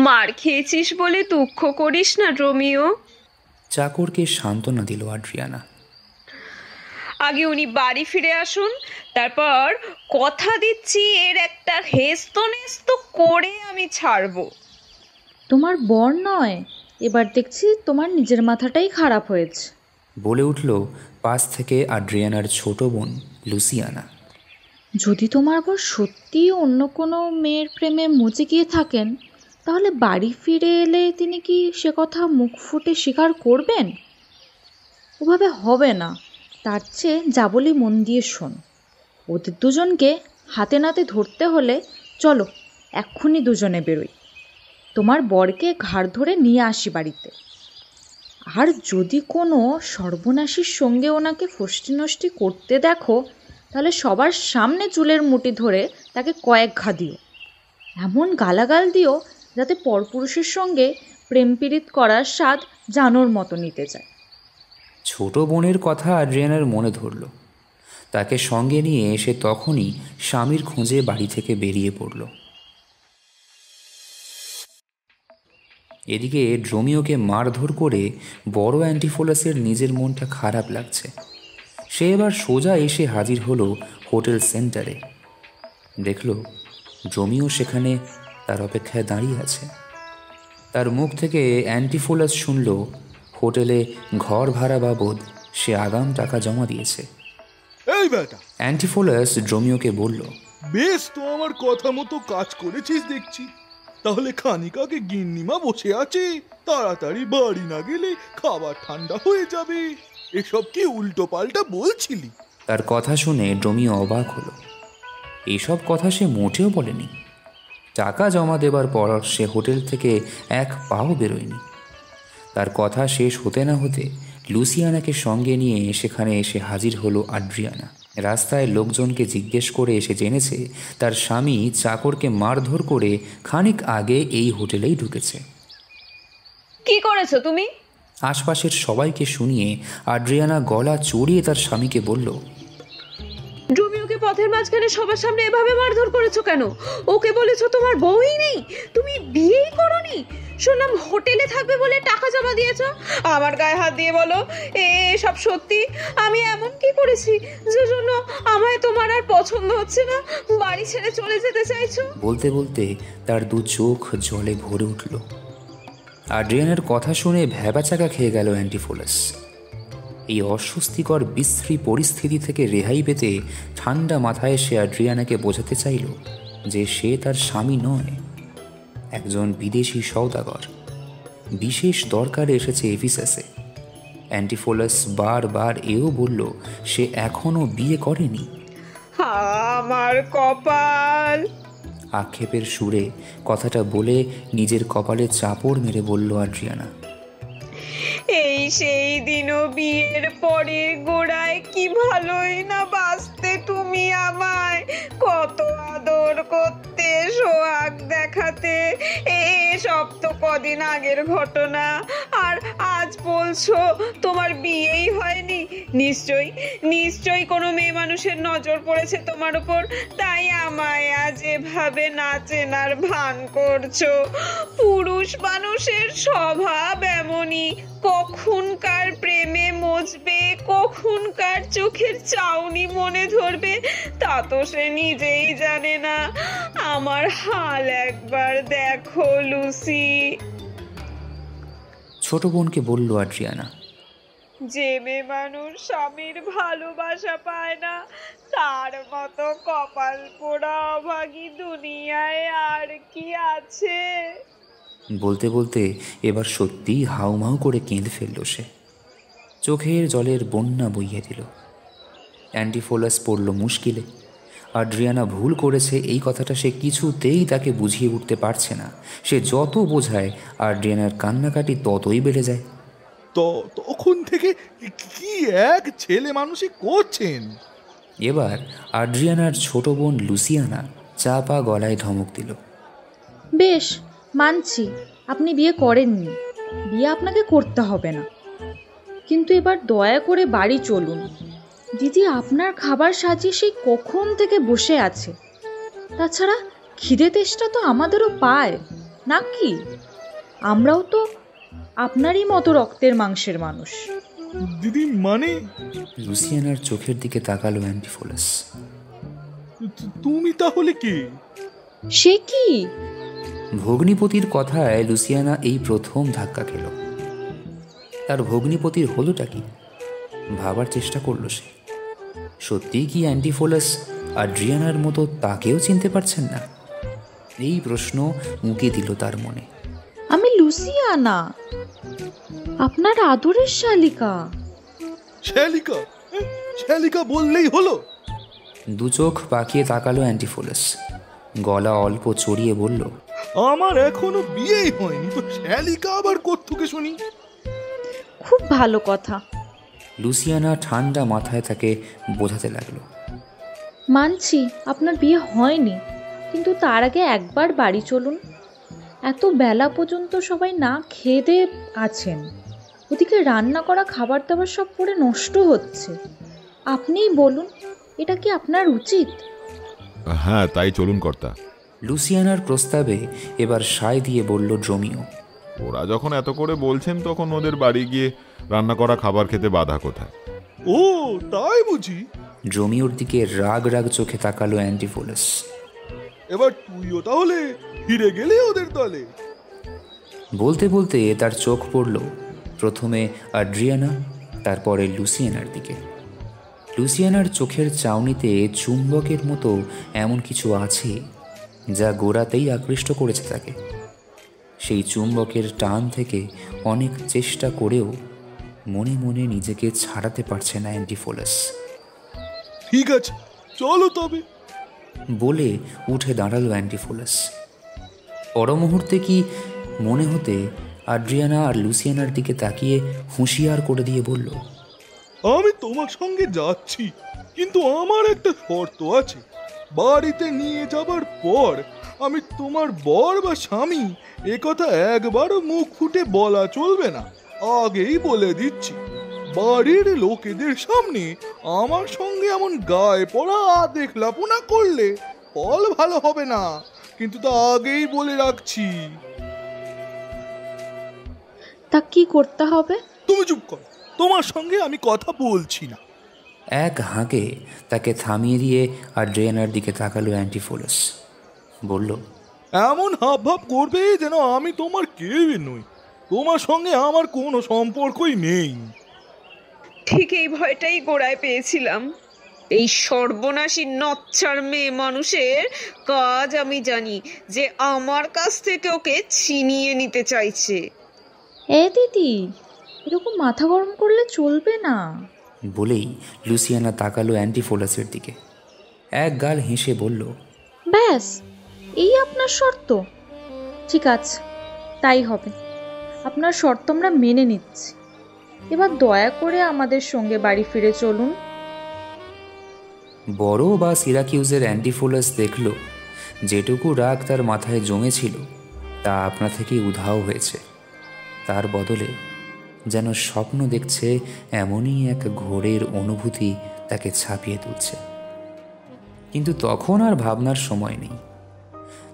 G: মার খেয়েছিস বলে দুঃখ করিস না ড্রোমিও,
B: চাকরকে সান্ত্বনা দিল আড্রিয়ানা।
G: আগে উনি বাড়ি ফিরে আসুন, তারপর কথা দিচ্ছি এর একটা হেস্তনেস্ত করে আমি ছাড়বো।
H: তোমার বর নয়, এবার দেখছি তোমার নিজের মাথাটাই খারাপ হয়েছে,
B: বলে উঠল পাশ থেকে আড্রিয়ানার ছোট বোন লুসিয়ানা।
H: যদি তোমার বর সত্যিই অন্য কোনো মেয়ের প্রেমে মজে গিয়ে থাকেন, তাহলে বাড়ি ফিরে এলে তিনি কি সে কথা মুখ ফুটে স্বীকার করবেন? ওভাবে হবে না। তার চেয়ে যা বলি মন দিয়ে শোন। ওদের দুজনকে হাতে নাতে ধরতে হলে চলো এক্ষুনি দুজনে বেরোই, তোমার বরকে ঘাড় ধরে নিয়ে আসি বাড়িতে। আর যদি কোনো সর্বনাশীর সঙ্গে ওনাকে ফষ্টি নষ্টি করতে দেখো, তাহলে সবার সামনে চুলের মুঠি ধরে তাকে কয়েক ঘা দিও, এমন গালাগাল দিও যাতে পরপুরুষের সঙ্গে প্রেম পীড়িত করার স্বাদ জানোর মতো নিতে চায়।
B: ছোট বোনের কথা আড্রিয়ানার মনে ধরল। তাকে সঙ্গে নিয়ে এসে তখনই স্বামীর খোঁজে বাড়ি থেকে বেরিয়ে পড়ল। এদিকে ড্রোমিওকে মারধর করে বড় অ্যান্টিফোলাসের নিজের মনটা খারাপ লাগছে। সে এবার সোজা এসে হাজির হলো হোটেল সেন্টারে। দেখল ড্রোমিও সেখানে তার অপেক্ষায় দাঁড়িয়ে আছে। তার মুখ থেকে অ্যান্টিফোলাস শুনল হোটেলে ঘর ভাড়া বাবদ সে আগাম টাকা জমা দিয়েছে।
E: এই বেটা,
B: অ্যান্টিফোলাস ড্রোমিওকে বলল,
E: বেশ তো আমার কথা মতো কাজ করেছিস দেখছি। তাহলে খানিক আগে গিন্নিমা বসে আছে, তাড়াতাড়ি বাড়ি না গেলে খাবার ঠান্ডা হয়ে যাবে। এসব কি উল্টো পাল্টা বলছিলি?
B: তার কথা শুনে ড্রোমিও অবাক হলো। এইসব কথা সে মোটেও বলেনি। টাকা জমা দেবার পর সে হোটেল থেকে এক পাও বেরোয়নি। তার কথা শেষ হতে না হতে লুসিয়ানাকে সঙ্গে নিয়ে সেখানে এসে হাজির হলো আড্রিয়ানা। রাস্তায় লোকজনকে জিজ্ঞেস করে এসে জেনেছে তার স্বামী চাকরকে মারধর করে খানিক আগে এই হোটেলেই ঢুকেছে।
G: কি করেছো তুমি?
B: আশপাশের সবাইকে শুনিয়ে আড্রিয়ানা গলা চড়িয়ে তার স্বামীকে বলল,
G: ড্রোমিওকে পথের মাঝখানে সবার সামনে এভাবে মারধর করেছো কেন? ওকে বলেছো তোমার বউই নেই, তুমি বিয়েই করোনি, শুনলাম হোটেলে থাকবে বলে টাকা জমা দিয়েছো। আমার গায়ে হাত দিয়ে বলো সব সত্যি? আমি এমন কি করেছি যে জন্য আমায় তোমার আর পছন্দ হচ্ছে না, বাড়ি ছেড়ে চলে যেতে চাইছো?
B: বলতে বলতে তার দু চোখ জলে ভরে উঠল। আড্রিয়ানার কথা শুনে ভ্যাবাচাকা খেয়ে গেল অ্যান্টিফোলাস। এই অস্বস্তিকর বিশ্রী পরিস্থিতি থেকে রেহাই পেতে ঠান্ডা মাথায় সে আড্রিয়ানাকে বোঝাতে চাইল যে সে তার স্বামী নয়, একজন বিদেশি সওদাগর, বিশেষ দরকারে এসেছে এফিসাসে। অ্যান্টিফোলাস বারবার এও বলল সে এখনও বিয়ে করেনি।
G: আমার কপাল!
B: আক্ষেপের সুরে কথাটা বলে নিজের কপালে চাপড় মেরে বলল আড্রিয়ানা,
G: এই সেই দিনও বিয়ের পরে গোড়ায় কি ভালোই না বাঁচতে তুমি আমায়, কত আদর করতে, কদিন আগের ঘটনা, আর আজ বলছো তোমার বিয়েই হয়নি। নিশ্চয়ই কোনো মেয়ে মানুষের নজর পড়েছে তোমার উপর, তাই আমায় আজ এভাবে না চেনার ভান করছো। পুরুষ মানুষের স্বভাব এমনই, কখনকার প্রেমে মজবে, কখনকার চোখের চাউনি মনে ধরবে, তা তো সে নিজেই জানে না। আমার হাল একবার দেখো লুসি।
B: ছোট বোনকে বলল আড্রিয়ানা।
G: যে মেয়ে মানুষ স্বামীর ভালোবাসা পায় না, তার মতো কপাল পোড়া অভাগী দুনিয়ায় আর কি আছে?
B: বলতে বলতে এবার সত্যিই হাউমাউ করে কেঁদে ফেলল সে। চোখের জলের বন্যা বইয়ে দিল। অ্যান্টিফোলাস পড়ল মুশকিলে। আড্রিয়ানা ভুল করেছে এই কথাটা সে কিছুতেই তাকে বুঝিয়ে উঠতে পারছে না। সে যত বোঝায় আড্রিয়ানার কান্নাকাটি ততই বেড়ে যায়।
E: তখন থেকে কি এক ছেলে মানুষই করছেন?
B: এবার আড্রিয়ানার ছোট বোন লুসিয়ানা চাপা গলায় ধমক দিল।
H: বেশ, মানছি আপনি বিয়ে করেননি, বিয়ে আপনাকে করতে হবে না, কিন্তু এবার দয়া করে বাড়ি চলুন। দিদি আপনার খাবার সাজিয়ে সেই কখন থেকে বসে আছে। তাছাড়া খিদে তেষ্টা তো আমাদেরও পায় নাকি? আমরাও তো আপনারই মতো রক্তের মাংসের মানুষ।
E: দিদি মানে?
B: লুসিয়ানার চোখের দিকে তাকালো অ্যান্টিফোলাস।
E: তুমি তাহলে কে?
H: সে কি?
B: ভগ্নিপতির কথায় লুসিয়ানা এই প্রথম ধাক্কা খেল। তার ভগ্নিপতির হলোটা কি? ভাবার চেষ্টা করল সে। সত্যিই কি অ্যান্টিফোলাস আড্রিয়ানার মতো তাকেও চিনতে পারছেন না? এই প্রশ্ন উঁকে দিল তার মনে।
H: আমি লুসিয়ানা, আপনার আদরের শালিকা।
E: শালিকা বললেই হলো?
B: দু চোখ পাকিয়ে তাকালো অ্যান্টিফোলাস। গলা অল্প চড়িয়ে বলল,
E: আমার এখনো বিয়েই হয়নি, তো শালিকা আবার কোত্থেকে শুনি?
H: খুব ভালো কথা।
B: লুসিয়ানা ঠান্ডা মাথায় তাকে বোঝাতে লাগলো।
H: মানছি আপনার বিয়ে হয়নি, কিন্তু তার আগে একবার বাড়ি চলুন। এত বেলা পর্যন্ত সবাই না খেয়ে দিয়ে আছেন, ওদিকে রান্না করা খাবার দাবার সব পড়ে নষ্ট হচ্ছে। আপনিই বলুন, এটা কি আপনার উচিত?
I: হ্যাঁ, তাই চলুন কর্তা।
B: লুসিয়ানার প্রস্তাবে এবার সায় দিয়ে বলল ড্রোমিও।
I: ওরা যখন এত করে বলছেন তখন ওদের বাড়ি গিয়ে রান্না করা খাবার খেতে বাধা কোথায়?
E: ও তাই বুঝি?
B: ড্রোমিওর দিকে রাগ রাগ চোখে তাকালো অ্যান্টিফোলাস।
E: এবার তুইও তাহলে ফিরে গেলে ওদের দলে?
B: বলতে বলতে তার চোখ পড়ল প্রথমে আড্রিয়ানা, তারপরে লুসিয়ানার দিকে। লুসিয়ানার চোখের চাউনিতে চুম্বকের মতো এমন কিছু আছে যা গোড়াতেই আকৃষ্ট করেছে তাকে। সেই চুম্বকের টান থেকে অনেক চেষ্টা করেও মনে মনে নিজেকে ছাড়াতে পারছে না অ্যান্টিফোলাস।
E: ঠিক আছে, চলো তবে,
B: বলে উঠে দাঁড়ালো অ্যান্টিফোলাস। পরমুহূর্তে কি মনে হতে আড্রিয়ানা আর লুসিয়ানার দিকে তাকিয়ে হুঁশিয়ার করে দিয়ে বলল,
E: আমি তোমার সঙ্গে যাচ্ছি, কিন্তু আমার একটা শর্ত আছে। বাড়িতে নিয়ে যাবার পর আমি তোমার বর বা স্বামী এ কথা একবারও মুখ ফুটে বলা চলবে না। আগেই বলে দিচ্ছি, বাড়ির লোকেদের সামনে আমার সঙ্গে এমন গায়ে পড়া দেখলাপনা করলে ফল ভালো হবে না, কিন্তু তা আগেই বলে রাখছি।
H: তা কি করতে হবে?
E: তুমি চুপ করো, তোমার সঙ্গে আমি কথা বলছি না।
B: এক হাঁকে তাকে থামিয়ে দিয়ে আড্রিয়ানার দিকে তাকালো অ্যান্টিফোলাস। বলল,
E: এমন হাবভাব করবে যেন আমি তোমার কেউই নই, তোমার সঙ্গে আমার কোনো সম্পর্কই নেই।
G: ঠিক এই ভয়টাই গোড়ায় পেয়েছিলাম। এই সর্বনাশী নচ্ছার মেয়ে মানুষের কাজ আমি জানি, যে আমার কাছ থেকে ওকে ছিনিয়ে নিতে চাইছে।
H: দিদি, এরকম মাথা গরম করলে চলবে না।
B: বলেই লুসিয়ানা তাকালো অ্যান্টিফোলাসের দিকে। এক গাল হেসে বলল,
H: ব্যাস, এই আপনার শর্ত? ঠিক আছে, তাই হবে। আপনার শর্ত আমরা মেনে নিচ্ছি। এবার দয়া করে আমাদের সঙ্গে বাড়ি ফিরে চলুন।
B: বড় বা সিরাকিউজের অ্যান্টিফোলাস দেখল যেটুকু রাগ তার মাথায় জমেছিল তা আপনা থেকেই উধাও হয়েছে। তার বদলে যেন স্বপ্ন দেখছে এমনই এক ঘোরের অনুভূতি তাকে ছাপিয়ে তুলছে। কিন্তু তখন আর ভাবনার সময় নেই।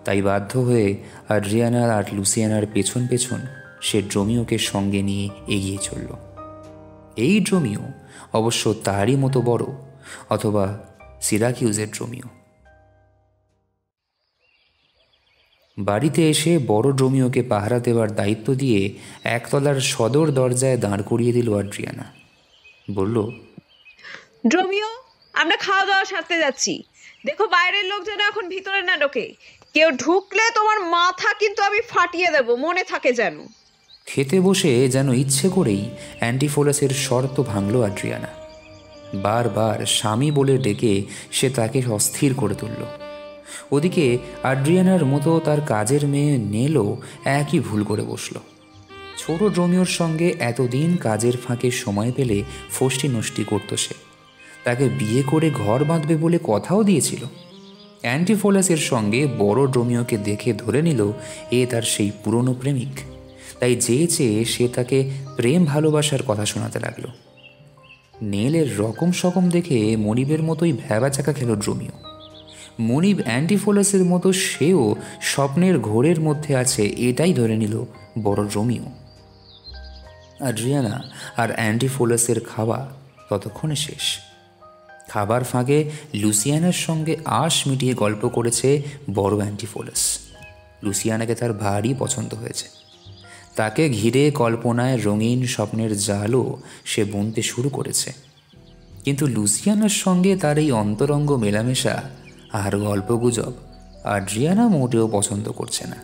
B: তাই বাধ্য হয়ে আড্রিয়ানা আর লুসিয়ানার পেছন পেছন সে ড্রোমিওকে সঙ্গে নিয়ে এগিয়ে চলল। এই ড্রোমিও অবশ্য তারই মতো বড়, অথবা সিরাকিউজের ড্রোমিও। বাড়িতে এসে বড় ড্রোমিওকে পাহারা দেওয়ার দায়িত্ব দিয়ে একতলার সদর দরজায় দাঁড় করিয়ে দিল আড্রিয়ানা। বলল,
G: ড্রোমিও, আমরা খাওয়া দাওয়া সারতে যাচ্ছি। দেখো বাইরের লোক যেন এখন ভিতরে না ঢোকে। কেউ ঢুকলে তোমার মাথা কিন্তু আমি ফাটিয়ে দেব, মনে থাকে যেন।
B: খেতে বসে যেন ইচ্ছে করেই অ্যান্টিফোলাসের শর্ত ভাঙল আড্রিয়ানা। বারবার স্বামী বলে ডেকে সে তাকে অস্থির করে তুলল। ওদিকে আড্রিয়ানার মতো তার কাজের মেয়ে নেলও একই ভুল করে বসল। ছোট ড্রোমিওর সঙ্গে এতদিন কাজের ফাঁকে সময় পেলে ফষ্টি নষ্টি করত সে। তাকে বিয়ে করে ঘর বাঁধবে বলে কথাও দিয়েছিল। অ্যান্টিফোলাসের সঙ্গে বড় ড্রোমিওকে দেখে ধরে নিল এ তার সেই পুরনো প্রেমিক। তাই চেয়ে সে তাকে প্রেম ভালোবাসার কথা শোনাতে লাগলো। নেলের রকম সকম দেখে মনিবের মতোই ভ্যাবাচাকা খেল ড্রোমিও। মনিব অ্যান্টিফোলাসের মতো সেও স্বপ্নের ঘোরের মধ্যে আছে এটাই ধরে নিল বড় ড্রোমিও। আড্রিয়ানা আর অ্যান্টিফোলাসের খাওয়া ততক্ষণে শেষ। খাবার ফাঁকে লুসিয়ানার সঙ্গে আশ মিটিয়ে গল্প করেছে বড় অ্যান্টিফোলাস। লুসিয়ানাকে তার ভারী পছন্দ হয়েছে। তাকে ঘিরে কল্পনায় রঙিন স্বপ্নের জালও সে বুনতে শুরু করেছে। কিন্তু লুসিয়ানার সঙ্গে তার এই অন্তরঙ্গ মেলামেশা আর গল্পগুজব আড্রিয়ানা মোটেও পছন্দ করছে না।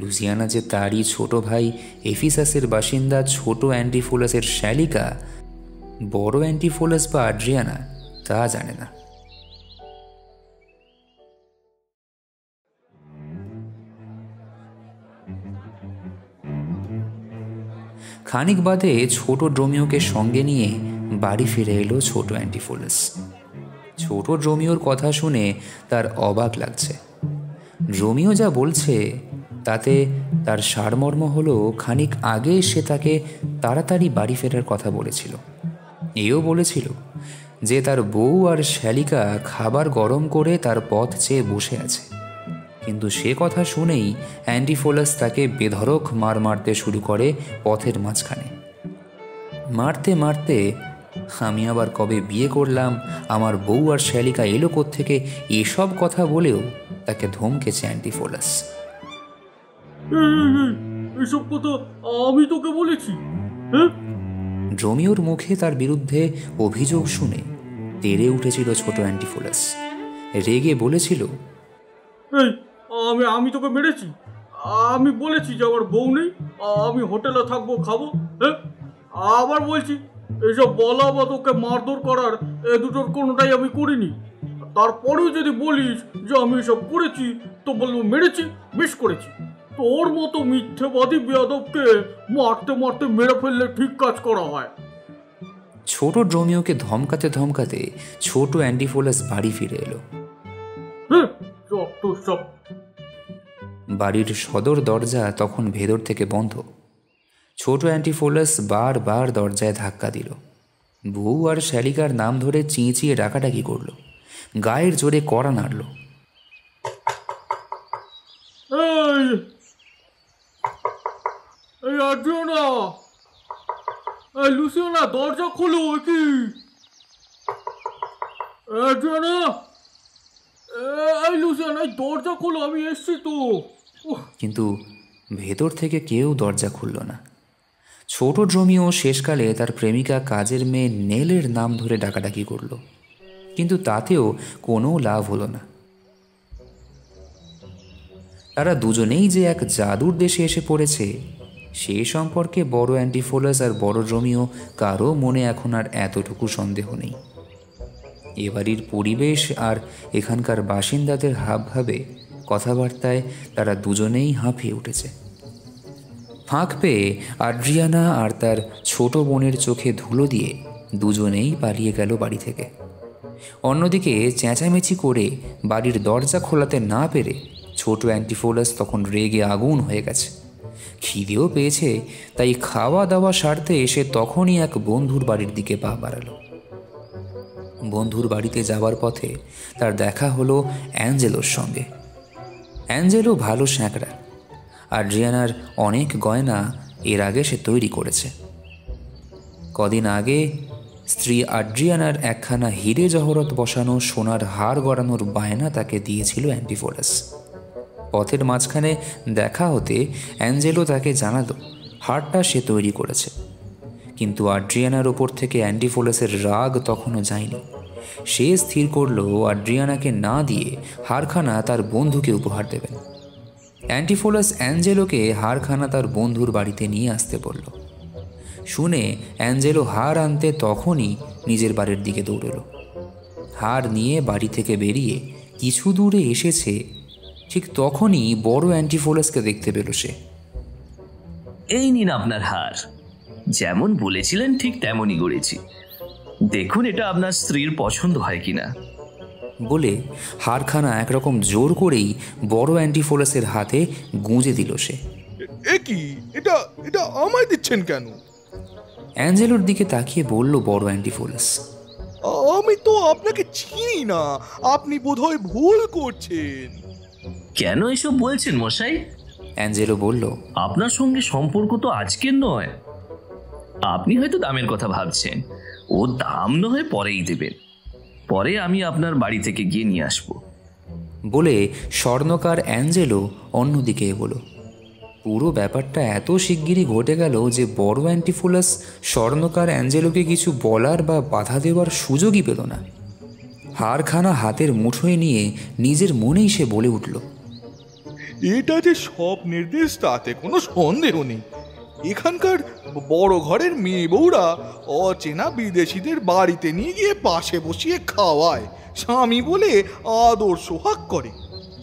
B: লুসিয়ানা যে তারই ছোট ভাই এফিসাসের বাসিন্দা ছোট অ্যান্টিফোলাসের শ্যালিকা, বড় অ্যান্টিফোলাস বা আড্রিয়ানা তা জানে না। খানিক বাদে ছোট ড্রোমিওকে সঙ্গে নিয়ে বাড়ি ফিরে এলো ছোট অ্যান্টিফোলাস। ছোট ড্রোমিওর কথা শুনে তার অবাক লাগছে। ড্রোমিও যা বলছে তাতে তার সারমর্ম হলো খানিক আগে সে তাকে তাড়াতাড়ি বাড়ি ফেরার কথা বলেছিল। এও বলেছিল যে তার বউ আর শ্যালিকা খাবার গরম করে তার পথ চেয়ে বসে আছে। কিন্তু সে কথা শুনেই অ্যান্টিফোলাস তাকে বেধড়ক মারতে শুরু করে পথের মাঝখানে। মারতে মারতে আমি আবার কবে বিয়ে করলাম, আমার বউ আর শ্যালিকা এলো কোত্থেকে, এসব কথা বলেও তাকে ধমকেছে অ্যান্টিফোলাস।
A: এসব কথা আমি তোকে বলেছি?
B: ড্রোমিওর মুখে তার বিরুদ্ধে অভিযোগ শুনে তেড়ে উঠেছিল ছোট অ্যান্টিফোলাস। রেগে বলেছিল,
A: আমি তোকে মেরেছি? আমি বলেছি যে আমার বউ নেই, আমি হোটেলে থাকবো, খাবো? আবার বলছি এসব বলা বা তোকে মারধর করার এ দুটোর কোনোটাই আমি করিনি। তারপরেও যদি বলিস যে আমি এসব করেছি তো বলবো মেরেছি, বেশ করেছি। তোর মতো মিথ্যেবাদী বেয়াদবকে মারতে মারতে মেরে ফেললে ঠিক কাজ করা হয়।
B: ছোট ড্রোমিওকে ধমকাতে ধমকাতে ছোট অ্যান্টিফোলাস বাড়ি ফিরে এলো। বাড়ির সদর দরজা তখন ভেতর থেকে বন্ধ। ছোট অ্যান্টিফোলাস বারবার দরজায় ধাক্কা দিল। বউ আর শ্যালিকার নাম ধরে চিঁচিয়ে ডাকাডাকি করল, গায়ের জোরে কড়া নাড়ল।
A: লুসিয়ানা, দরজা খোলো। কি লুসিয়ানা, দরজা খোলো, আমি এসছি তো।
B: কিন্তু ভেতর থেকে কেউ দরজা খুলল না। ছোট ড্রোমিও শেষকালে তার প্রেমিকা কাজের মেয়ে নেলের নাম ধরে ডাকাডাকি করল, কিন্তু তাতেও কোনো লাভ হলো না। তারা দুজনেই যে এক জাদুর দেশে এসে পড়েছে সে সম্পর্কে বড় অ্যান্টিফোলাস আর বড় ড্রোমিও কারো মনে এখন আর এতটুকু সন্দেহ নেই। এ বাড়ির পরিবেশ আর এখানকার বাসিন্দাদের হাবভাবে, কথাবার্তায় তারা দুজনেই হাঁপিয়ে উঠেছে। ফাঁক পেয়ে আড্রিয়ানা আর তার ছোট বোনের চোখে ধুলো দিয়ে দুজনেই পালিয়ে গেল বাড়ি থেকে। অন্যদিকে চেঁচামেচি করে বাড়ির দরজা খোলাতে না পেরে ছোট অ্যান্টিফোলাস তখন রেগে আগুন হয়ে গেছে। খিদেও পেয়েছে, তাই খাওয়া দাওয়া সারতে এসে তখনই এক বন্ধুর বাড়ির দিকে পা বাড়ালো। বন্ধুর বাড়িতে যাওয়ার পথে তার দেখা হলো অ্যাঞ্জেলোর সঙ্গে। অ্যাঞ্জেলো ভালো স্যাঁকড়া। আড্রিয়ানার অনেক গয়না এর আগে সে তৈরি করেছে। কদিন আগে স্ত্রী আড্রিয়ানার একখানা হিরে জহরত বসানো সোনার হার গড়ানোর বায়না তাকে দিয়েছিল অ্যান্টিফোলাস। পথের মাঝখানে দেখা হতে অ্যাঞ্জেলো তাকে জানালো হারটা সে তৈরি করেছে। কিন্তু আড্রিয়ানার ওপর থেকে অ্যান্টিফোলাসের রাগ তখনও যায়নি। সে স্থির করল আড্রিয়ানাকে না দিয়ে হারখানা তার বন্ধুকে উপহার দেবেন। অ্যান্টিফোলাস অ্যাঞ্জেলোকে হারখানা তার বন্ধুর বাড়িতে নিয়ে আসতে বলল। শুনে অ্যাঞ্জেলো হার আনতে তখনই নিজের বাড়ির দিকে দৌড়ল। হার নিয়ে বাড়ি থেকে বেরিয়ে কিছু দূরে এসেছে, ঠিক তখনই বড় অ্যান্টিফোলাসকে দেখতে পেল সে।
J: এই নিন আপনার হার, যেমন বলেছিলেন ঠিক তেমনই গড়েছি। দেখুন এটা আপনার স্ত্রীর পছন্দ হয় কিনা।
B: বলে হারখানা একরকম জোর করেই বড় অ্যান্টিফোলাসের হাতে গুঁজে দিল সে।
E: এ কি, এটা এটা আমায় দিচ্ছেন কেন?
B: অ্যাঞ্জেলোর দিকে তাকিয়ে বলল বড় অ্যান্টিফোলাস,
E: আমি তো আপনাকে চিনি না, আপনি বোধহয় ভুল করছেন।
J: কেন এসব বলছেন মশাই?
B: অ্যাঞ্জেলো বলল,
J: আপনার সঙ্গে সম্পর্ক তো আজকের নয়। আপনি হয়তো দামের কথা ভাবছেন, ও দাম না হয় পরেই দেবেন, পরে আমি আপনার বাড়ি থেকে গিয়ে নিয়ে আসবো।
B: বলে স্বর্ণকার অ্যাঞ্জেলো অন্যদিকে এগোলো। পুরো ব্যাপারটা এত শিগগিরই ঘটে গেল যে বড় অ্যান্টিফোলাস স্বর্ণকার অ্যাঞ্জেলোকে কিছু বলার বা বাধা দেওয়ার সুযোগই পেল না। হারখানা হাতের মুঠোয় নিয়ে নিজের মনেই সে বলে উঠল,
E: এটা যে স্বপ্নের দেশ তাতে কোনো সন্দেহ নেই। এখানকার বড় ঘরের মেয়ে বউরা অচেনা বিদেশিদের বাড়িতে নিয়ে গিয়ে পাশে বসিয়ে খাওয়ায়, স্বামী বলে আদর সোহাগ করে।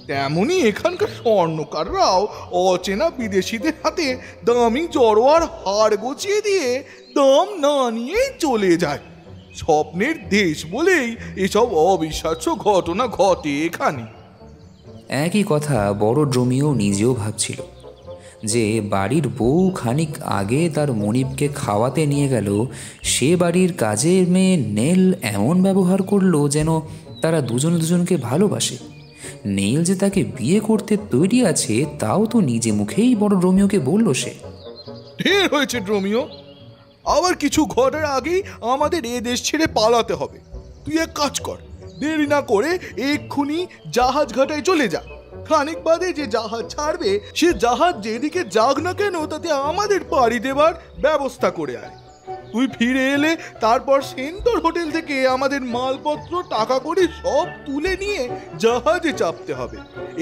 E: তেমনি এখানকার স্বর্ণকাররাও অচেনা বিদেশিদের হাতে দামি জড়োয়ার হার গছিয়ে দিয়ে দাম না নিয়েই চলে যায়। স্বপ্নের দেশ বলেই এসব অবিশ্বাস্য ঘটনা ঘটে এখানে।
B: একই কথা বড় ড্রোমিও নিজেও ভাবছিল যে বাড়ির বউ খানিক আগে তার মনিবকে খাওয়াতে নিয়ে গেল, সে বাড়ির কাজের মেয়ে নেল এমন ব্যবহার করলো যেন তারা দুজনকে ভালোবাসে। নেল যে তাকে বিয়ে করতে তৈরি আছে তাও তো নিজে মুখেই বড় ড্রোমিওকে বলল সে।
E: ঢের হয়েছে ড্রোমিও, আবার কিছু ঘটার আগেই আমাদের এ দেশ ছেড়ে পালাতে হবে। তুই এক কাজ কর, দেরি না করে এক্ষুনি জাহাজ ঘাটায় চলে যা। খানিক বাদে যে জাহাজ ছাড়বে সে জাহাজ যেদিকে যাক না কেন তাতে আমাদের পাড়ি দেবার ব্যবস্থা করে আয়। তুই ফিরে এলে তারপর সেন্টর হোটেল থেকে আমাদের মালপত্র টাকা করে সব তুলে নিয়ে জাহাজে চাপতে হবে।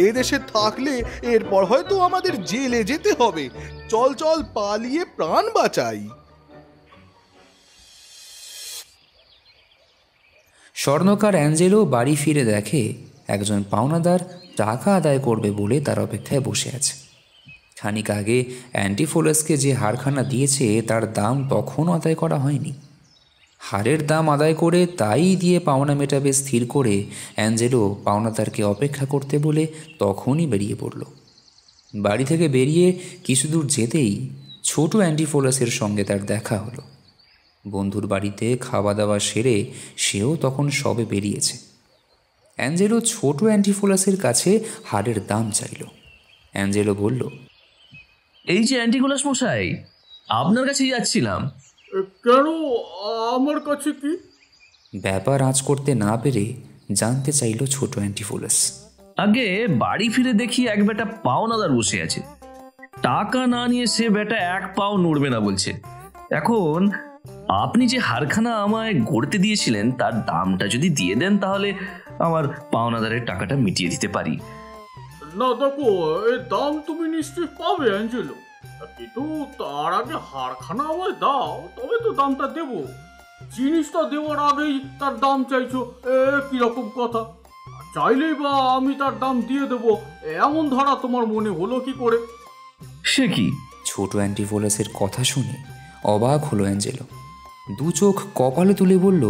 E: এদেশে থাকলে এরপর হয়তো আমাদের জেলে যেতে হবে। চল চল, পালিয়ে প্রাণ বাঁচাই।
B: স্বর্ণকার অ্যাঞ্জেলো বাড়ি ফিরে দেখে একজন পাওনাদার টাকা আদায় করবে বলে তার অপেক্ষায় বসে আছে। খানিক আগে অ্যান্টিফোলাসকে যে হারখানা দিয়েছে তার দাম তখনও আদায় করা হয়নি। হারের দাম আদায় করে তাই দিয়ে পাওনা মেটাবে স্থির করে অ্যাঞ্জেলো পাওনাদারকে অপেক্ষা করতে বলে তখনই বেরিয়ে পড়ল। বাড়ি থেকে বেরিয়ে কিছু দূর যেতেই ছোট অ্যান্টিফোলাসের সঙ্গে তার দেখা হলো। বন্ধুর বাড়িতে খাওয়া দাওয়া সেরে সেও তখন সবে বেরিয়েছে। অ্যাঞ্জেলো ছোট অ্যান্টিফোলাসের কাছে হারের দাম চাইল। অ্যাঞ্জেলো বলল,
J: এই যে অ্যান্টিফোলাস মশাই, আপনার কাছেই যাচ্ছিলাম।
A: কেন, আমার কাছে কি?
B: ব্যাপার আঁচ করতে না পেরে জানতে চাইল ছোট অ্যান্টিফোলাস।
J: আগে বাড়ি ফিরে দেখি এক বেটা পাওনাদার বসে আছে, টাকা না নিয়ে সে বেটা এক পাও নড়বে না বলছে। এখন আপনি যে হারখানা আমায় গড়তে দিয়েছিলেন তার দামটা যদি দিয়ে দেন তাহলে আমার পাওনাদারের টাকাটা মিটিয়ে দিতে পারি।
A: না দেখো, এই দাম তুমি নিশ্চয়ই পাবে অ্যাঞ্জেলো, কিন্তু তার আগে হারখানা আমায় দাও, তবে তো দামটা দেব। জিনিসটা দেওয়ার আগেই তার দাম চাইছো, কিরকম কথা? চাইলেই বা আমি তার দাম দিয়ে দেবো এমন ধারা তোমার মনে হলো কি করে?
J: সে কি?
B: ছোট অ্যান্টিফোলাসের কথা শুনে অবাক হলো অ্যাঞ্জেলো। দু চোখ কপালে তুলে বলল,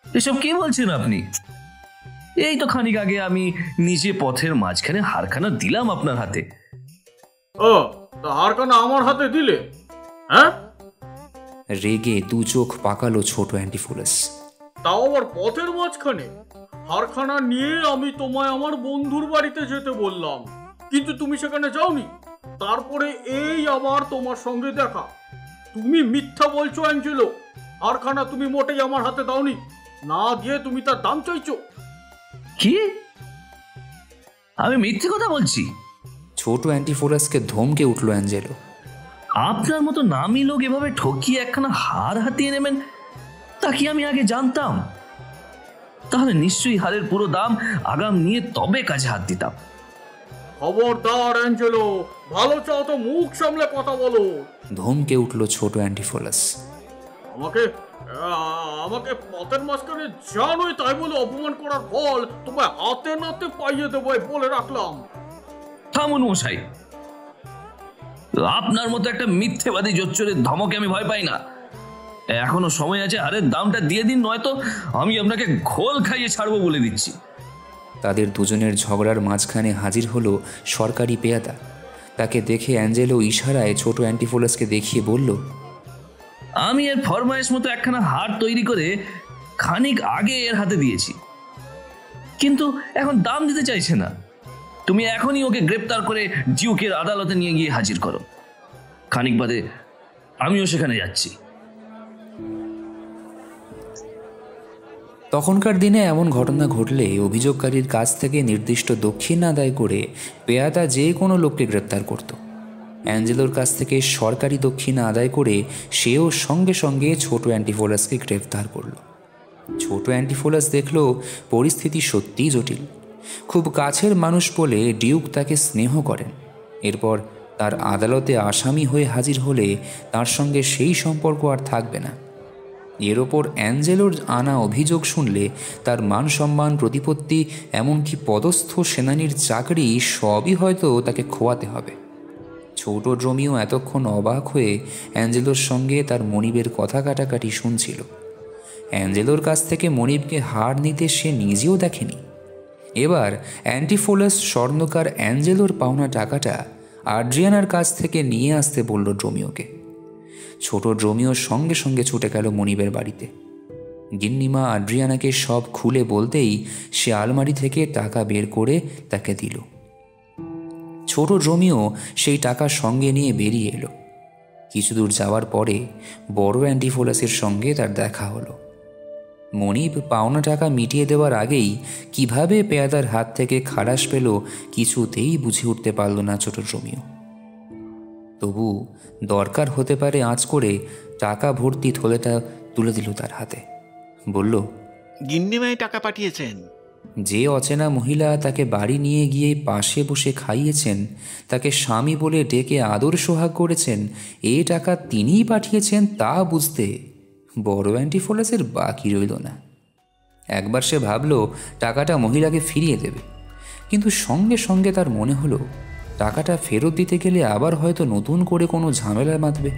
J: এসব কি বলছেন আপনি? এই তো খানিক আগে আমি নিজে পথের মাঝখানে হারখানা দিলাম আপনার হাতে।
A: ও, তা হারখানা আমার হাতে দিলে? হ্যাঁ?
B: রেগে দু চোখ পাকালো ছোট অ্যান্টিফোলাস।
A: তাও আবার পথের মাঝখানে? হারখানা নিয়ে আমি তোমায় আমার বন্ধুর বাড়িতে যেতে বললাম, কিন্তু তুমি সেখানে যাওনি। তারপরে এই আবার তোমার সঙ্গে দেখা। তুমি মিথ্যা বলছো অ্যাঞ্জেলো। হারখানা তুমি মোটেই আমার হাতে দাওনি, না দিয়ে তুমি তার দাম চাইছো।
J: কি? আমি মিথ্যে কথা বলছি?
B: ছোট অ্যান্টিফোলাসকে ধমকে উঠল অ্যাঞ্জেলো।
J: আপনার মতো নামি লোক এভাবে ঠকিয়ে একখানা হার হাতিয়ে নেবেন তা কি আমি আগে জানতাম? তাহলে নিশ্চয়ই হারের পুরো দাম আগাম নিয়ে তবে কাজে হাত দিতাম।
A: খবরদার অ্যাঞ্জেলো, ভালো চাও তো মুখ সামলে কথা বলো।
B: ধমকে উঠল ছোট অ্যান্টিফোলাস।
A: আমাকে পথের মাঝখানে জানোই তাই বলে অপমান করার ফল তোমায় হাতে নাতে পাইয়ে দেবো বলে রাখলাম।
J: থামুন মশাই, আপনার মতো একটা মিথ্যেবাদী জোচ্চোরের ধমকে আমি ভয় পাই না। এখনো সময় আছে, হারের দামটা দিয়ে দিন, নয়তো আমি আপনাকে ঘোল খাইয়ে ছাড়বো বলে দিচ্ছি।
B: তাদের দুজনের ঝগড়ার মাঝখানে হাজির হলো সরকারি পেয়াদা। তাকে দেখে অ্যাঞ্জেলো ইশারায় ছোট অ্যান্টিফোলাসকে দেখিয়ে বলল,
J: আমি এর ফরমায়েশ মতো একখানা হার তৈরি করে খানিক আগে এর হাতে দিয়েছি, কিন্তু এখন দাম দিতে চাইছে না। তুমি এখনই ওকে গ্রেপ্তার করে ডিউকের আদালতে নিয়ে গিয়ে হাজির করো। খানিক বাদে আমিও সেখানে যাচ্ছি।
B: তখনকার দিনে এমন ঘটনা ঘটলে অভিযোগকারীর কাছ থেকে নির্দিষ্ট দক্ষিণা আদায় করে পেয়াদা যে কোনো লোককে গ্রেপ্তার করত। অ্যাঞ্জেলোর কাছ থেকে সরকারি দক্ষিণা আদায় করে সেও সঙ্গে সঙ্গে ছোট অ্যান্টিফোলাসকে গ্রেপ্তার করল। ছোট অ্যান্টিফোলাস দেখল পরিস্থিতি সত্যিই জটিল। খুব কাছের মানুষ বলে ডিউক তাকে স্নেহ করেন। এরপর তার আদালতে আসামি হয়ে হাজির হলে তার সঙ্গে সেই সম্পর্ক আর থাকবে না। এর ওপর অ্যাঞ্জেলোর আনা অভিযোগ শুনলে তার মান সম্মান, প্রতিপত্তি, এমনকি পদস্থ সেনানির চাকরি সবই হয়তো তাকে খোয়াতে হবে। ছোট রোমিও এতক্ষণ অবাক হয়ে অ্যাঞ্জেলোর সঙ্গে তার মনিবের কথা কাটাকাটি শুনছিল। অ্যাঞ্জেলোর কাছ থেকে মনিবকে হার নিতে সে নিজেও দেখেনি। এবার অ্যান্টিফোলাস স্বর্ণকার অ্যাঞ্জেলোর পাওনা টাকাটা আড্রিয়ানার কাছ থেকে নিয়ে আসতে বলল ড্রোমিওকে। ছোট ড্রোমিও সঙ্গে সঙ্গে ছুটে গেল মনিবের বাড়িতে। গিন্নিমা আড্রিয়ানাকে সব খুলে বলতেই সে আলমারি থেকে টাকা বের করে তাকে দিল। ছোট ড্রোমিও সেই টাকা সঙ্গে নিয়ে বেরিয়ে এলো। কিছু দূর যাওয়ার পরে বড় অ্যান্টিফোলাসের সঙ্গে তার দেখা হলো। মনিব পাওনা টাকা মিটিয়ে দেওয়ার আগেই কিভাবে পেয়াদার হাত থেকে খালাস পেল কিছুতেই বুঝে উঠতে পারল না ছোট ড্রোমিও। তবু দরকার হতে পারে আঁচ করে টাকা ভর্তি থলেটা তুলে দিল তার হাতে। বলল,
F: গিন্নিমায় টাকা পাঠিয়েছেন।
B: যে অচেনা মহিলা তাকে বাড়ি নিয়ে গিয়ে পাশে বসে খাইয়েছেন, তাকে স্বামী বলে ডেকে আদর সোহাগ করেছেন, এ টাকা তিনিই পাঠিয়েছেন তা বুঝতে বড় অ্যান্টিফোলাসের বাকি রইল না। একবার সে ভাবল টাকাটা মহিলাকে ফিরিয়ে দেবে, কিন্তু সঙ্গে সঙ্গে তার মনে হলো টাকাটা ফেরত দিতে গেলে আবার হয়তো নতুন করে কোনো ঝামেলা বাঁধবে।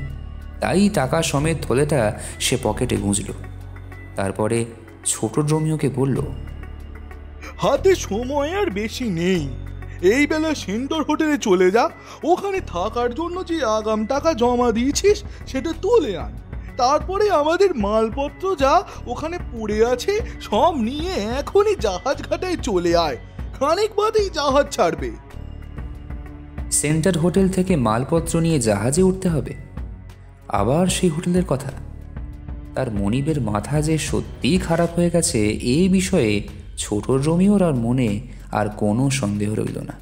B: তাই টাকা সমেত থলেটা সে পকেটে গুঁজল। তারপরে ছোট ড্রোমিওকে বলল,
E: হাতে সময় আর বেশি নেই, এই বেলা সেন্টর হোটেলে চলে যা, ওখানে থাকার জন্য যে আগাম টাকা জমা দিয়েছিস সেটা তুলে আন। তারপরে আমাদের মালপত্র যা ওখানে পড়ে আছে সব নিয়ে এখনই জাহাজ ঘাটায় চলে আয়, খানিক বাদেই জাহাজ ছাড়বে।
B: সেন্টার হোটেল থেকে মালপত্র নিয়ে জাহাজে উঠতে হবে? আবার সেই হোটেলের কথা। তার মনিবের মাথা যে সত্যিই খারাপ হয়ে গেছে এই বিষয়ে ছোট রোমিওর আর মনে আর কোনো সন্দেহ রইল না।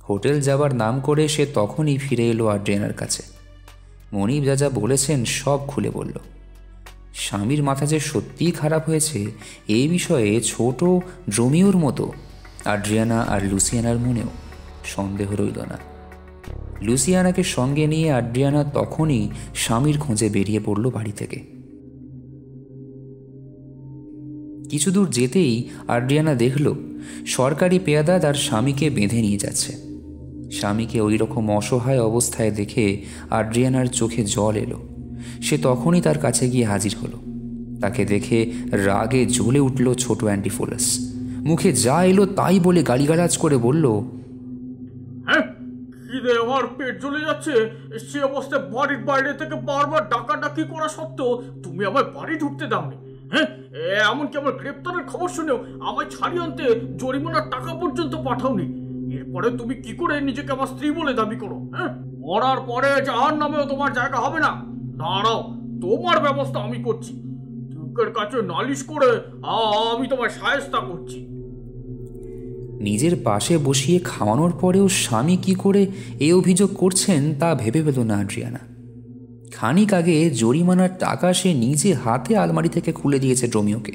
B: হোটেল যাবার নাম করে সে তখনই ফিরে এলো আড্রিয়ানার কাছে। মনিব যা যা বলেছেন সব খুলে বলল। স্বামীর মাথা যে সত্যিই খারাপ হয়েছে এই বিষয়ে ছোট রোমিওর মতো আড্রিয়ানা আর লুসিয়ানার মনেও সন্দেহ রইল না। লুসিয়ানাকে সঙ্গে নিয়ে আড্রিয়ানা তখনই স্বামীর খোঁজে বেরিয়ে পড়ল বাড়ি থেকে। কিছু দূর যেতেই আড্রিয়ানা দেখল সরকারি পেয়াদা তার স্বামীকে বেঁধে নিয়ে যাচ্ছে। স্বামীকে ওই রকম অসহায় অবস্থায় দেখে আড্রিয়ানার চোখে জল এলো। সে তখনই তার কাছে গিয়ে হাজির হলো। তাকে দেখে রাগে জ্বলে উঠল ছোট অ্যান্টিফোলাস। বলল, মুখে যা এলো তাই বলে গালিগালাজ করে বলল,
A: হ্যাঁ, খিদে আমার পেট জ্বলে যাচ্ছে। সে অবস্থায় বাড়ির বাইরে থেকে বারবার ডাকাডাকি করা সত্ত্বেও তুমি আমায় বাড়ি ঢুকতে দাওনি। হ্যাঁ, এমনকি আমার গ্রেপ্তারের খবর শুনেও আমায় ছাড়িয়ে আনতে জরিমানার টাকা পর্যন্ত পাঠাওনি। এরপরে তুমি কি করে নিজেকে আমার স্ত্রী বলে দাবি করো? হ্যাঁ, মরার পরে জাহান্নামেও তোমার জায়গা হবে না। দাঁড়াও, তোমার ব্যবস্থা আমি করছি। দুঃখের কাছে নালিশ করে আমি তোমার শায়েস্তা করছি।
B: নিজের পাশে বসিয়ে খাওয়ানোর পরেও স্বামী কি করে এই অভিযোগ করছেন তা ভেবে পেল না আদ্রিয়ানা। খানিক আগে জরিমানার টাকা সে নিজে হাতে আলমারি থেকে খুলে দিয়েছে ড্রোমিওকে।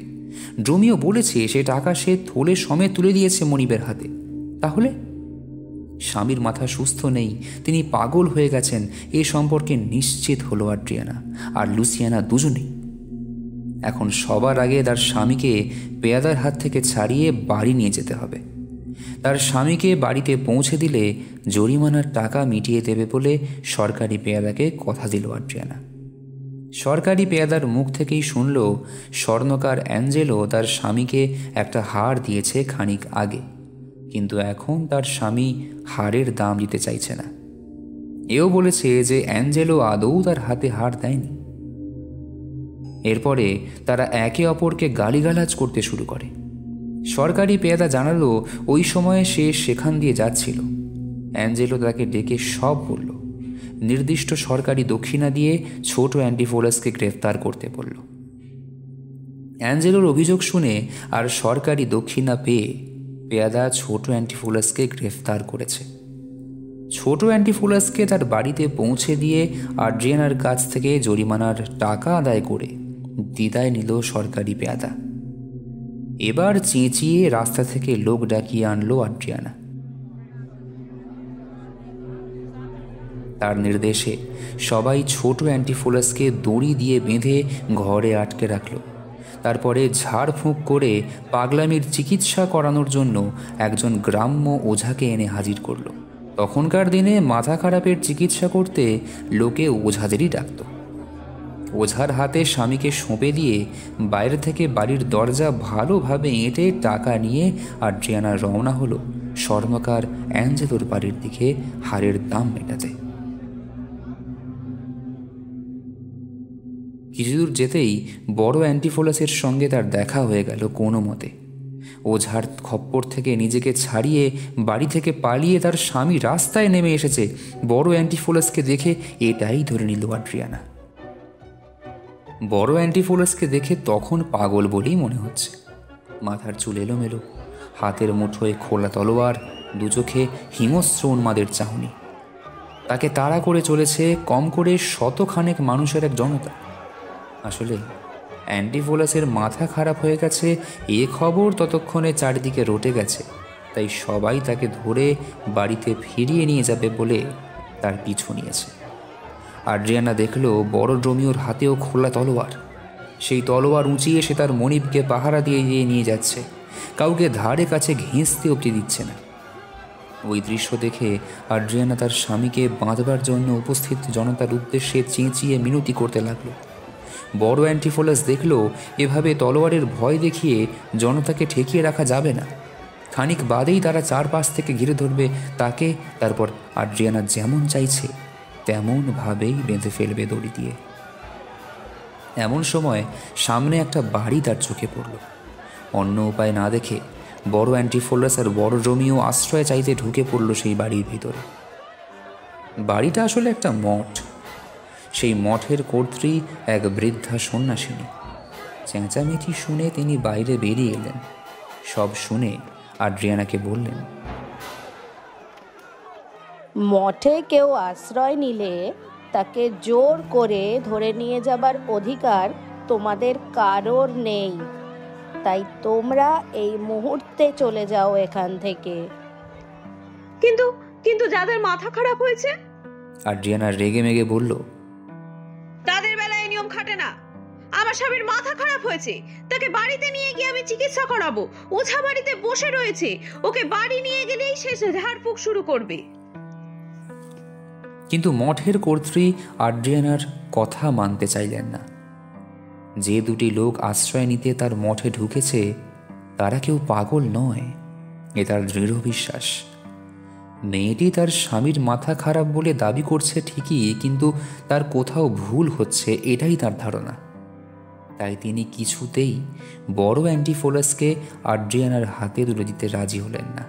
B: ড্রোমিও বলেছে সে টাকা সে থলে সমেত তুলে দিয়েছে মনিবের হাতে। তাহলে স্বামীর মাথা সুস্থ নেই, তিনি পাগল হয়ে গেছেন, এ সম্পর্কে নিশ্চিত হলো আদ্রিয়ানা আর লুসিয়ানা দুজনেই। এখন সবার আগে তার স্বামীকে পেয়াদার হাত থেকে ছাড়িয়ে বাড়ি নিয়ে যেতে হবে। তার স্বামীকে বাড়িতে পৌঁছে দিলে জরিমানার টাকা মিটিয়ে দেবে বলে সরকারি পেয়াদাকে কথা দিল আদ্রিয়ানা। সরকারি পেয়াদার মুখ থেকেই শুনল স্বর্ণকার অ্যাঞ্জেলো তার স্বামীকে একটা হার দিয়েছে খানিক আগে, কিন্তু এখন তার স্বামী হারের দাম দিতে চাইছে না। এও বলেছে যে অ্যাঞ্জেলো আদৌ তার হাতে হার দেয়নি। এরপরে তারা একে অপরকে গালিগালাজ করতে শুরু করে। সরকারি পেয়াদা জানালো ওই সময়ে সে সেখান দিয়ে যাচ্ছিল। অ্যাঞ্জেলো তাকে ডেকে সব বলল। নির্দিষ্ট সরকারি দক্ষিণা দিয়ে ছোট অ্যান্টিফোলাসকে গ্রেফতার করতে বলল। অ্যাঞ্জেলোর অভিযোগ শুনে আর সরকারি দক্ষিণা পেয়ে পেয়াদা ছোট অ্যান্টিফোলাসকে গ্রেফতার করেছে। ছোট অ্যান্টিফোলাসকে তার বাড়িতে পৌঁছে দিয়ে আদ্রিয়ানার কাছ থেকে জরিমানার টাকা আদায় করে বিদায় নিল সরকারি পেয়াদা। এবার চেঁচিয়ে রাস্তা থেকে লোক ডাকিয়ে আনলো আদ্রিয়ানা। তার নির্দেশে সবাই ছোট অ্যান্টিফোলাসকে দড়ি দিয়ে বেঁধে ঘরে আটকে রাখল। তারপরে ঝাড়ফুঁক করে পাগলামির চিকিৎসা করানোর জন্য একজন গ্রাম্য ওঝাকে এনে হাজির করল। তখনকার দিনে মাথা খারাপের চিকিৎসা করতে লোকে ওঝাদেরই ডাকত। ওঝার হাতে স্বামীকে সঁপে দিয়ে বাইরে থেকে বাড়ির দরজা ভালোভাবে এঁটে টাকা নিয়ে আদ্রিয়ানা রওনা হলো স্বর্ণকার অ্যাঞ্জেলোর বাড়ির দিকে হারের দাম মেটাতে। কিছুদূর যেতেই বড় অ্যান্টিফোলাসের সঙ্গে তার দেখা হয়ে গেল কোনো মতে। ওঝার খপ্পর থেকে নিজেকে ছাড়িয়ে বাড়ি থেকে পালিয়ে তার স্বামী রাস্তায় নেমে এসেছে। বড় অ্যান্টিফোলাসকে দেখে এটাই ধরে নিল আদ্রিয়ানা। বড় অ্যান্টিফোলাসকে দেখে তখন পাগল বলেই মনে হচ্ছে। মাথার চুল এলোমেলো, হাতের মুঠোয় খোলা তলোয়ার, দু চোখে হিংস্র উন্মাদের চাহনি। তাকে তাড়া করে চলেছে কম করে শতখানেক মানুষের এক জনতা। আসলে অ্যান্টিফোলাসের মাথা খারাপ হয়ে গেছে এ খবর ততক্ষণে চারিদিকে রটে গেছে, তাই সবাই তাকে ধরে বাড়িতে ফিরিয়ে নিয়ে যাবে বলে তার পিছু নিয়েছে। আদ্রিয়ানা দেখল বড় ড্রোমিওর হাতেও খোলা তলোয়ার। সেই তলোয়ার উঁচিয়ে সে তার মনিবকে পাহারা দিয়ে নিয়ে যাচ্ছে, কাউকে ধারে কাছে ঘেঁষতে অবধি দিচ্ছে না। ওই দৃশ্য দেখে আদ্রিয়ানা তার স্বামীকে বাঁধবার জন্য উপস্থিত জনতার উদ্দেশ্যে চেঁচিয়ে মিনতি করতে লাগলো। বড় অ্যান্টিফোলাস দেখল এভাবে তলোয়ারের ভয় দেখিয়ে জনতাকে ঠেকিয়ে রাখা যাবে না। খানিক বাদেই তারা চারপাশ থেকে ঘিরে ধরবে তাকে, তারপর আদ্রিয়ানা যেমন চাইছে তেমনভাবেই বেঁধে ফেলবে দড়ি দিয়ে। এমন সময় সামনে একটা বাড়ি তার চোখে পড়ল। অন্য উপায় না দেখে বড় অ্যান্টিফোলাস আর বড় ড্রোমিও আশ্রয় চাইতে ঢুকে পড়ল সেই বাড়ির ভিতরে। বাড়িটা আসলে একটা মঠ। সেই মঠের কর্ত্রী এক বৃদ্ধা সন্ন্যাসিনী। চেঁচামেচি শুনে তিনি বাইরে বেরিয়ে এলেন। সব শুনে আদ্রিয়ানাকে বললেন,
K: মঠে কেউ আশ্রয় নিলে তাকে জোর করে ধরে নিয়ে যাবার অধিকার তোমাদের কারোর নেই, তাই তোমরা এই মুহূর্তে চলে যাও এখান থেকে।
G: কিন্তু কিন্তু যাদের মাথা খারাপ হয়েছে,
B: আদ্রিয়ানা রেগে মেগে বলল,
G: তাদের বেলায় নিয়ম খাটে না। আমার স্বামীর মাথা খারাপ হয়েছে, তাকে বাড়িতে নিয়ে গিয়ে আমি চিকিৎসা করাবো। ওঝা বাড়িতে বসে রয়েছে, ওকে বাড়ি নিয়ে গেলেই সে ঝাড়ফুঁক শুরু করবে।
B: কিন্তু মঠের কর্ত্রী আদ্রিয়ানার কথা মানতে চাইলেন না। যে দুটি লোক আশ্রয় নিতে তার মঠে ঢুকেছে তারা কেউ পাগল নয়, এ তার দৃঢ় বিশ্বাস। মেয়েটি তার স্বামীর মাথা খারাপ বলে দাবি করছে ঠিকই, কিন্তু তার কোথাও ভুল হচ্ছে এটাই তার ধারণা। তাই তিনি কিছুতেই বড় অ্যান্টিফোলাসকে আড্রিয়ানার হাতে তুলে দিতে রাজি হলেন না।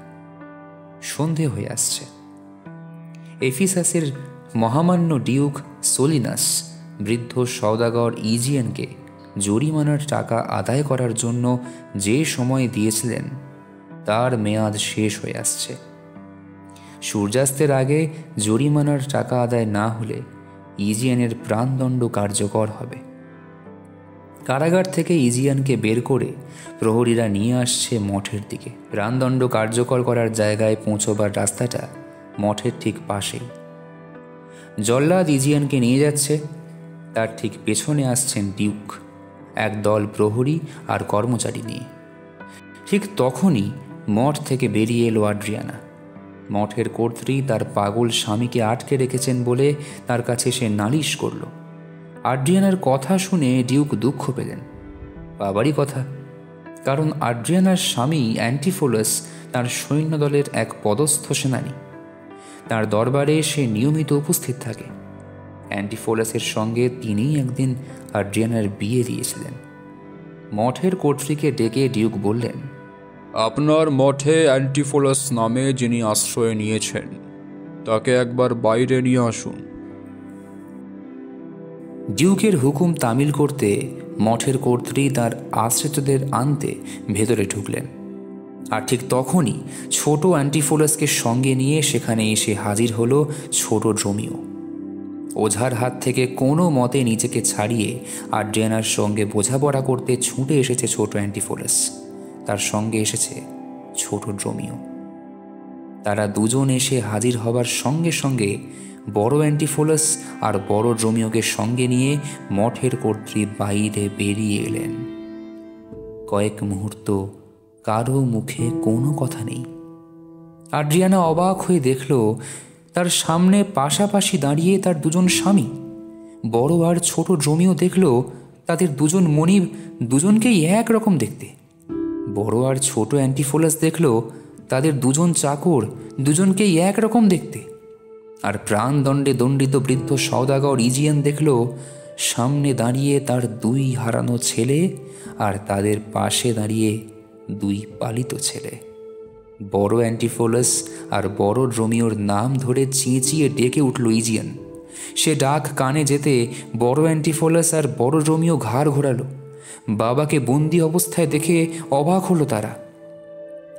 B: সন্ধে হয়ে আসছে। এফিসাসের মহামান্য ডিউক সোলিনাস বৃদ্ধ সওদাগর ইজিয়ানকে জরিমানার টাকা আদায় করার জন্য যে সময় দিয়েছিলেন তার মেয়াদ শেষ হয়ে আসছে। সূর্যাস্তের আগে জরিমানার টাকা আদায় না হলে ইজিয়ানের প্রাণদণ্ড কার্যকর হবে। কারাগার থেকে ইজিয়ানকে বের করে প্রহরীরা নিয়ে আসছে মঠের দিকে। প্রাণদণ্ড কার্যকর করার জায়গায় পৌঁছবার রাস্তাটা মঠের ঠিক পাশেই। জল্লাদ ইজিয়ানকে নিয়ে যাচ্ছে, তার ঠিক পেছনে আসছেন ডিউক একদল প্রহরী আর কর্মচারী নিয়ে। ঠিক তখনই মঠ থেকে বেরিয়ে এলো আড্রিয়ানা। মঠের কর্ত্রী তার পাগল স্বামীকে আটকে রেখেছেন বলে তার কাছে সে নালিশ করল। আড্রিয়ানার কথা শুনে ডিউক দুঃখ পেলেন। বাবারই কথা, কারণ আড্রিয়ানার স্বামী অ্যান্টিফোলাস তার সৈন্যদলের এক পদস্থ সেনানী। তার দরবারে সে নিয়মিত উপস্থিত থাকে। অ্যান্টিফোলাসের সঙ্গে তিনিই একদিন আড্রিয়ানার বিয়ে দিয়েছিলেন। মঠের কর্ত্রীকে ডেকে ডিউক বললেন,
D: আপনার মঠে অ্যান্টিফোলাস নামে যিনি আশ্রয় নিয়েছেন তাকে একবার বাইরে নিয়ে আসুন।
B: ডিউকের হুকুম তামিল করতে মঠের কর্ত্রী তার আশ্রিতদের আনতে ভেতরে ঢুকলেন। আর ঠিক তখনই ছোট অ্যান্টিফোলাসকে সঙ্গে নিয়ে সেখানে এসে হাজির হলো ছোট ড্রোমিও। ওঝার হাত থেকে কোনো মতে নিজেকে ছাড়িয়ে আড্রিয়ানার সঙ্গে বোঝাপড়া করতে ছুটে এসেছে ছোট অ্যান্টিফোলাস। তার সঙ্গে এসেছে ছোট ড্রোমিও। তারা দুজন এসে হাজির হবার সঙ্গে সঙ্গে বড় অ্যান্টিফোলাস আর বড় ড্রোমিওকে সঙ্গে নিয়ে মঠের কর্ত্রী বাইরে বেরিয়ে এলেন। কয়েক মুহূর্ত কারো মুখে কোনো কথা নেই। আড্রিয়ানা অবাক হয়ে দেখল তার সামনে পাশাপাশি দাঁড়িয়ে তার দুজন স্বামী। বড় আর ছোট ড্রোমিও দেখল তাদের দুজন মনিব দুজনকেই একরকম দেখতে। বড় আর ছোট অ্যান্টিফোলাস দেখল তাদের দুজন চাকর দুজনকেই একরকম দেখতে। আর প্রাণদণ্ডে দণ্ডিত বৃদ্ধ সওদাগর ইজিয়ান দেখল সামনে দাঁড়িয়ে তার দুই হারানো ছেলে আর তাদের পাশে দাঁড়িয়ে দুই পালিত ছেলে। বড় অ্যান্টিফোলাস আর বড় ড্রোমিওর নাম ধরে চেঁচিয়ে ডেকে উঠল ইজিয়ান। সে ডাক কানে যেতে বড় অ্যান্টিফোলাস আর বড় ড্রোমিও ঘাড় ঘোরালো। বাবাকে বন্দি অবস্থায় দেখে অবাক হলো তারা।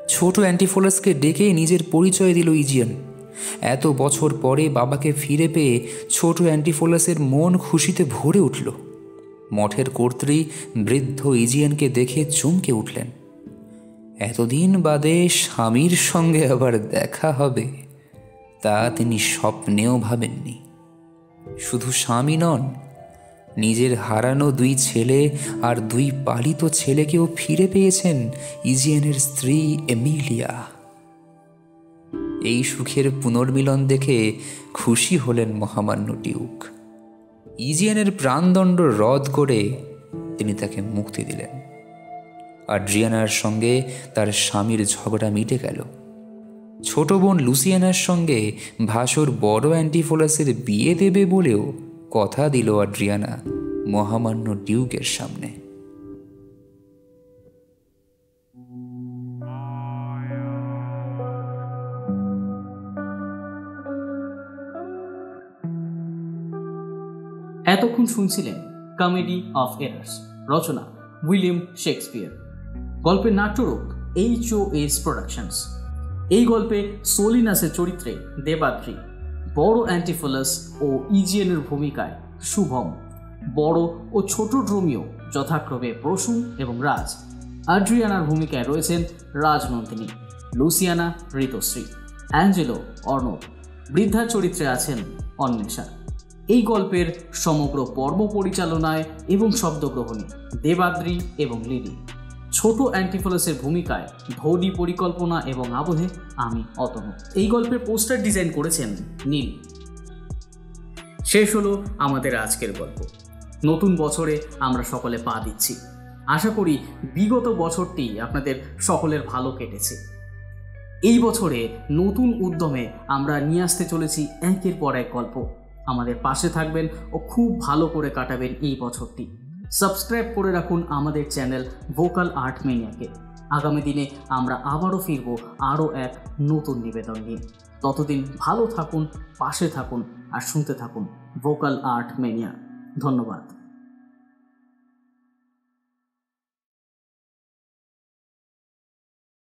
B: ছোট অ্যান্টিফোলাসকে ডেকে নিজের পরিচয় দিল ইজিয়ান। এত বছর পরে বাবাকে ফিরে পেয়ে ছোট অ্যান্টিফোলাসের মন খুশিতে ভরে উঠল। মঠের কর্ত্রী বৃদ্ধ ইজিয়ানকে দেখে চমকে উঠলেন। এতদিন বাদে স্বামীর সঙ্গে আবার দেখা হবে তা তিনি স্বপ্নেও ভাবেননি। শুধু স্বামী নন, নিজের হারানো দুই ছেলে আর দুই পালিত ছেলেকেও ফিরে পেয়েছেন ইজিয়ানের স্ত্রী এমিলিয়া। এই সুখের পুনর্মিলন দেখে খুশি হলেন মহামান্য ডিউক। ইজিয়ানের প্রাণদণ্ড রদ করে তিনি তাকে মুক্তি দিলেন। আড্রিয়ানার সঙ্গে তার স্বামীর ঝগড়া মিটে গেল। ছোট বোন লুসিয়ানার সঙ্গে ভাসুর বড় অ্যান্টিফোলাসের বিয়ে দেবে বলেও কথা দিল আড্রিয়ানা মহামান্য ডিউকের সামনে।
A: এতক্ষণ শুনছিলেন কমেডি অফ এরার্স, রচনা উইলিয়াম শেক্সপিয়ার, গল্পের নাট্যরূপ HOS প্রোডাকশনস। এই গল্পে সোলিনাসের চরিত্রে দেবাদ্রি, বড় অ্যান্টিফোলাস ও ইজিয়ানের ভূমিকায় শুভম, বড় ও ছোট ড্রোমিও যথাক্রমে প্রসূন এবং রাজ। আড্রিয়ানার ভূমিকায় রয়েছেন রাজনন্দিনী, লুসিয়ানা ঋতুশ্রী, অ্যাঞ্জেলো অর্ণব, বৃদ্ধার চরিত্রে আছেন অন্বেষা। এই গল্পের সমগ্র পর্ব পরিচালনায় এবং শব্দগ্রহণে দেবাদ্রি এবং লিলি। ছোট অ্যান্টিফোলাসের ভূমিকায় ধনী পরিকল্পনা এবং আবহে আমি অতনু। এই গল্পের পোস্টার ডিজাইন করেছেন নীল। শেষ হলো আমাদের আজকের গল্প। নতুন বছরে আমরা সকলে পা দিচ্ছি। আশা করি বিগত বছরটি আপনাদের সকলের ভালো কেটেছে। এই বছরে নতুন উদ্যমে আমরা নিয়ে আসতে চলেছি একের পর এক গল্প। আমাদের পাশে থাকবেন ও খুব ভালো করে কাটাবেন এই বছরটি। সাবস্ক্রাইব করে রাখুন আমাদের চ্যানেল ভোকাল আর্ট ম্যানিয়াকে। আগামী দিনে আমরা আবারও ফিরব আরও এক নতুন নিবেদন নিয়ে। ততদিন ভালো থাকুন, পাশে থাকুন আর শুনতে থাকুন ভোকাল আর্ট ম্যানিয়া। ধন্যবাদ।